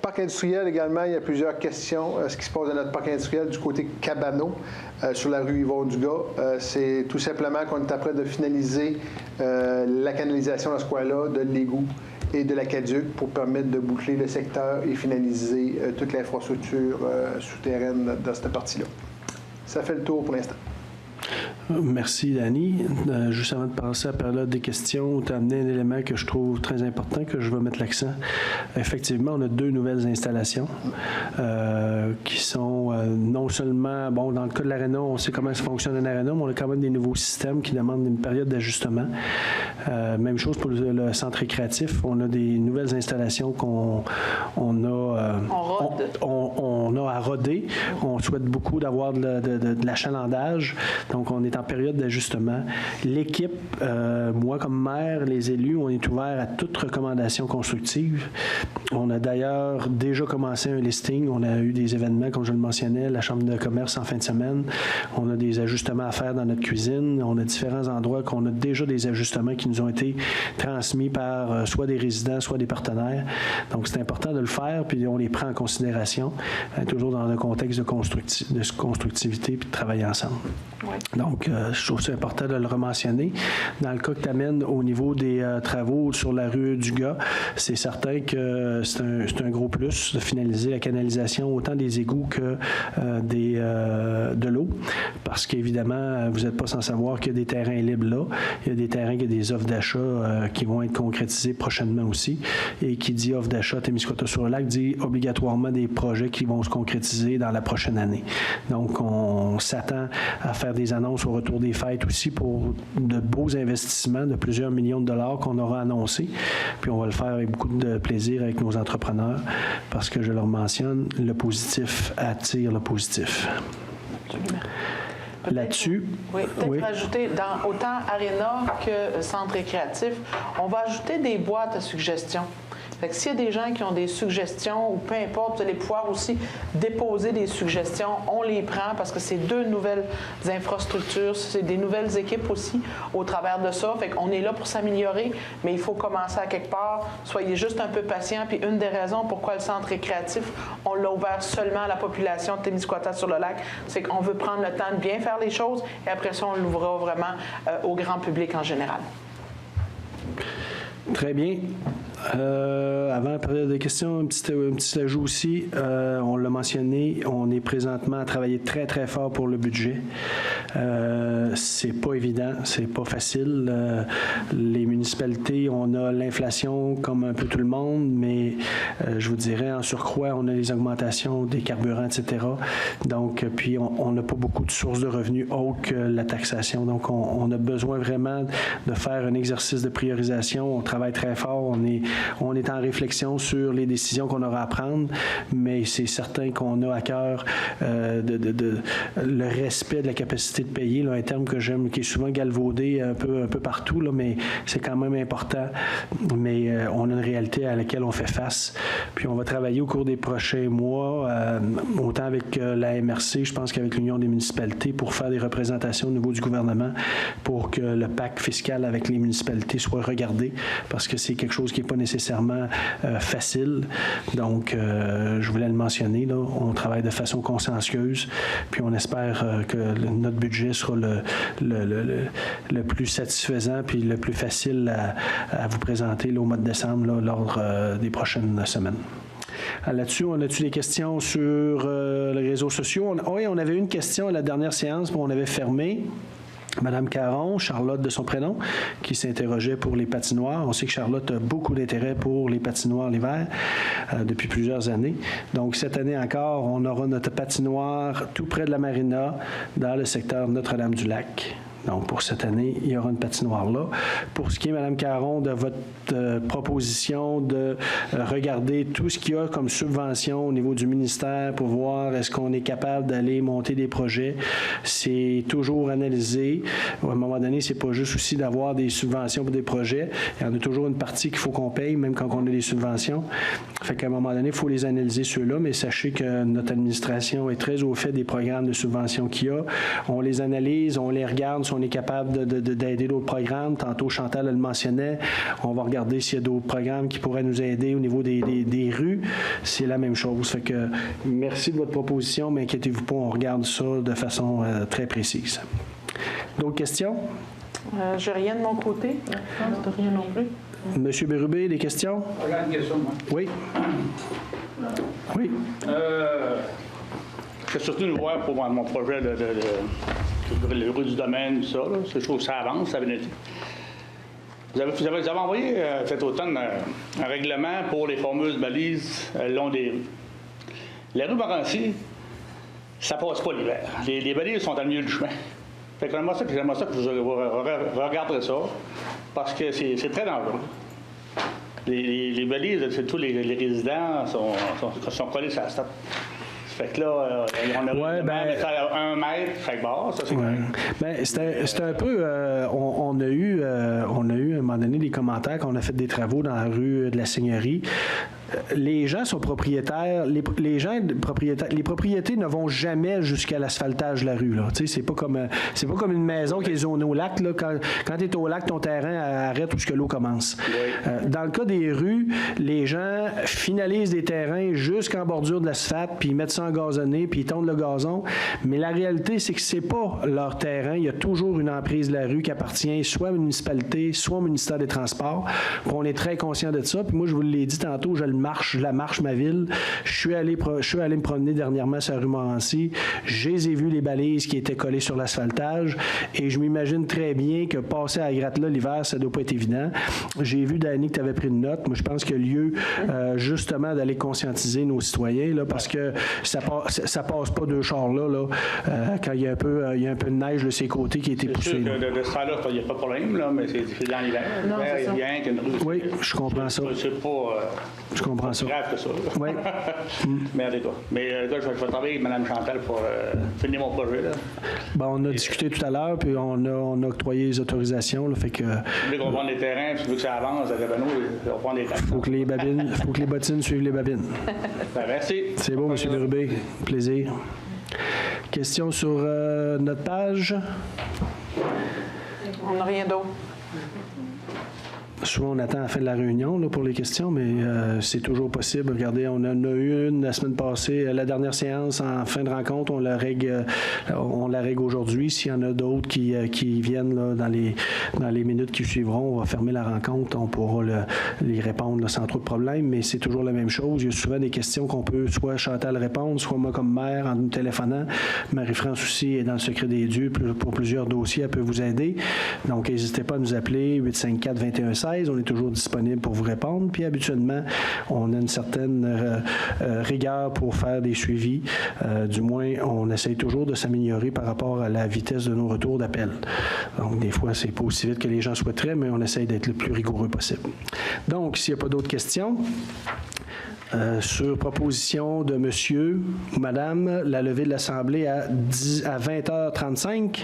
Parc industriel également, il y a plusieurs questions. Ce qui se passe dans notre parc industriel du côté Cabano, sur la rue Yvon-Dugas, c'est tout simplement qu'on est après de finaliser la canalisation dans ce coin-là, de l'égout et de l'aqueduc pour permettre de boucler le secteur et finaliser toute l'infrastructure souterraine dans cette partie-là. Ça fait le tour pour l'instant. Merci, Dani. Juste avant de passer à la période des questions, tu as amené un élément que je trouve très important, que je vais mettre l'accent. Effectivement, on a 2 nouvelles installations qui sont non seulement, bon, dans le cas de l'aréna, on sait comment ça fonctionne un aréna, mais on a quand même des nouveaux systèmes qui demandent une période d'ajustement. Même chose pour le centre récréatif. On a des nouvelles installations qu'on a à roder. On souhaite beaucoup d'avoir de l'achalandage. Donc, on est en période d'ajustement. L'équipe, moi comme maire, les élus, on est ouvert à toute recommandation constructive. On a d'ailleurs déjà commencé un listing. On a eu des événements, comme je le mentionnais, la Chambre de commerce en fin de semaine. On a des ajustements à faire dans notre cuisine. On a différents endroits qu'on a déjà des ajustements qui nous ont été transmis par soit des résidents, soit des partenaires. Donc, c'est important de le faire, puis on les prend en considération, toujours dans un contexte de constructivité puis de travailler ensemble. Oui. Donc, je trouve ça important de le rementionner. Dans le cas que tu amènes au niveau des travaux sur la rue du Gars, c'est certain que c'est un gros plus de finaliser la canalisation autant des égouts que de l'eau, parce qu'évidemment, vous n'êtes pas sans savoir qu'il y a des terrains libres là. Il y a des terrains, il y a des offres d'achat qui vont être concrétisées prochainement aussi. Et qui dit offre d'achat Témiscouata-sur-le-Lac dit obligatoirement des projets qui vont se concrétiser dans la prochaine année. Donc, on s'attend à faire des annonces au retour des fêtes aussi pour de beaux investissements de plusieurs millions de dollars qu'on aura annoncés. Puis on va le faire avec beaucoup de plaisir avec nos entrepreneurs parce que je leur mentionne, le positif attire le positif. Absolument. Là-dessus. Oui, peut-être rajouter, dans autant Aréna que Centre récréatif, on va ajouter des boîtes à suggestions. Fait que s'il y a des gens qui ont des suggestions ou peu importe, vous allez pouvoir aussi déposer des suggestions. On les prend parce que c'est 2 nouvelles infrastructures, c'est des nouvelles équipes aussi au travers de ça. Fait qu'on est là pour s'améliorer, mais il faut commencer à quelque part. Soyez juste un peu patients. Puis une des raisons pourquoi le centre récréatif, on l'a ouvert seulement à la population de Témiscouata-sur-le-Lac, c'est qu'on veut prendre le temps de bien faire les choses et après ça, on l'ouvrira vraiment au grand public en général. Très bien. Avant la période de questions, un petit ajout aussi. On l'a mentionné, on est présentement à travailler très, très fort pour le budget. C'est pas évident, c'est pas facile. Les municipalités, on a l'inflation comme un peu tout le monde, mais je vous dirais, en surcroît, on a les augmentations des carburants, etc. Donc, puis on n'a pas beaucoup de sources de revenus autres que la taxation. Donc, on a besoin vraiment de faire un exercice de priorisation. On travaille très fort, on est en réflexion sur les décisions qu'on aura à prendre, mais c'est certain qu'on a à cœur le respect de la capacité de payer, là, un terme que j'aime, qui est souvent galvaudé un peu partout, là, mais c'est quand même important. Mais on a une réalité à laquelle on fait face. Puis on va travailler au cours des prochains mois, autant avec la MRC, je pense qu'avec l'Union des municipalités, pour faire des représentations au niveau du gouvernement, pour que le pacte fiscal avec les municipalités soit regardé, parce que c'est quelque chose qui n'est pas nécessairement facile. Donc, je voulais le mentionner, là, on travaille de façon consciencieuse, puis on espère que notre budget sera le plus satisfaisant puis le plus facile à vous présenter là, au mois de décembre, là, lors des prochaines semaines. Là-dessus, on a-tu des questions sur les réseaux sociaux? Oui, on avait une question à la dernière séance, mais on avait fermé. Madame Caron, Charlotte de son prénom, qui s'interrogeait pour les patinoires. On sait que Charlotte a beaucoup d'intérêt pour les patinoires l'hiver depuis plusieurs années. Donc, cette année encore, on aura notre patinoire tout près de la marina dans le secteur Notre-Dame-du-Lac. Donc, pour cette année, il y aura une patinoire là. Pour ce qui est, Mme Caron, de votre proposition de regarder tout ce qu'il y a comme subvention au niveau du ministère pour voir est-ce qu'on est capable d'aller monter des projets, c'est toujours analysé. À un moment donné, c'est pas juste aussi d'avoir des subventions pour des projets. Il y en a toujours une partie qu'il faut qu'on paye, même quand on a des subventions. Fait qu'à un moment donné, il faut les analyser ceux-là, mais sachez que notre administration est très au fait des programmes de subvention qu'il y a. On les analyse, on les regarde, on est capable d'aider d'autres programmes. Tantôt, Chantal le mentionnait. On va regarder s'il y a d'autres programmes qui pourraient nous aider au niveau des rues. C'est la même chose. Fait que merci de votre proposition, mais inquiétez-vous pas, on regarde ça de façon très précise. D'autres questions? J'ai rien de mon côté. Rien non plus. Monsieur Bérubé, des questions? Regarde une question, moi. Oui. Oui. Je suis surtout nous voir pour mon projet le rue du domaine, tout ça. Là. Je trouve que ça avance, ça a bien été. Vous avez envoyé cet automne un règlement pour les fameuses balises le long des rues. La rue Montmorency, ça passe pas l'hiver. Les balises sont dans le milieu du chemin. Fait que j'aimerais ça que vous regarderez ça, parce que c'est très dangereux. Les balises, c'est tous les résidents sont collés sur la stade. Fait que là, on a à 1 mètre chaque bord, ça c'est correct. Ben, c'était un peu... on a eu à un moment donné des commentaires quand on a fait des travaux dans la rue de la Seigneurie. Les gens sont propriétaires, les propriétés ne vont jamais jusqu'à l'asphaltage de la rue. Là. C'est pas comme une maison qui est zonée au lac. Là. Quand tu es au lac, ton terrain arrête où l'eau commence. Oui. Dans le cas des rues, les gens finalisent des terrains jusqu'en bordure de l'asphalte, puis ils mettent ça en gazonné, puis ils tondent le gazon. Mais la réalité, c'est que c'est pas leur terrain. Il y a toujours une emprise de la rue qui appartient soit à la municipalité, soit au ministère des Transports. On est très conscient de ça. Puis moi, je vous l'ai dit tantôt, je la marche ma ville. Je suis allé me promener dernièrement sur la rue Montmorency. J'ai vu les balises qui étaient collées sur l'asphaltage et je m'imagine très bien que passer à la gratte-là l'hiver, ça ne doit pas être évident. J'ai vu, Dani, que tu avais pris une note. Moi, je pense qu'il y a lieu justement d'aller conscientiser nos citoyens là, parce que ça passe pas deux chars là, quand il y a un peu de neige de ces côtés qui a été poussé. C'est sûr que de ce temps-là, il n'y a pas de problème, là, mais c'est dans l'hiver. Non, c'est ça. Oui, je comprends ça. C'est pas... Je comprends ça. grave que ça. Oui. Mais en tout cas. Mais là, je vais travailler avec Mme Chantal pour finir mon projet. Là. Bon, on a discuté tout à l'heure, puis on a octroyé les autorisations. Là, fait que... Vous voulez qu'on vende les terrains, puis vu que ça avance, à Rabano, on va prendre des taxes. Faut que les bottines suivent les babines. Ben, merci. C'est beau, M. Bérubé. Plaisir. Question sur notre page. On n'a rien d'autre. Souvent, on attend la fin de la réunion là, pour les questions, mais c'est toujours possible. Regardez, on en a eu une la semaine passée. La dernière séance en fin de rencontre, on la règle aujourd'hui. S'il y en a d'autres qui viennent là, dans les minutes qui suivront, on va fermer la rencontre. On pourra les répondre là, sans trop de problèmes, mais c'est toujours la même chose. Il y a souvent des questions qu'on peut soit Chantal répondre, soit moi comme maire en nous téléphonant. Marie-France aussi est dans le secret des dieux pour plusieurs dossiers. Elle peut vous aider. Donc, n'hésitez pas à nous appeler 854-2116. On est toujours disponible pour vous répondre. Puis habituellement, on a une certaine rigueur pour faire des suivis. Du moins, on essaye toujours de s'améliorer par rapport à la vitesse de nos retours d'appel. Donc, des fois, c'est pas aussi vite que les gens souhaiteraient, mais on essaye d'être le plus rigoureux possible. Donc, s'il n'y a pas d'autres questions, sur proposition de monsieur ou madame, la levée de l'Assemblée à 20h35,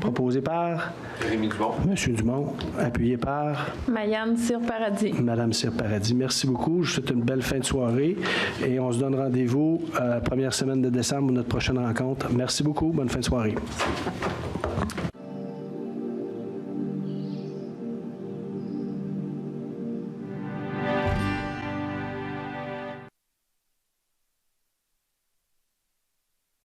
proposé par Rémi Dumont. Monsieur Dumont, appuyé par Mayane Cyr-Paradis. Madame Cyr-Paradis. Merci beaucoup. Je vous souhaite une belle fin de soirée et on se donne rendez-vous première semaine de décembre pour notre prochaine rencontre. Merci beaucoup. Bonne fin de soirée.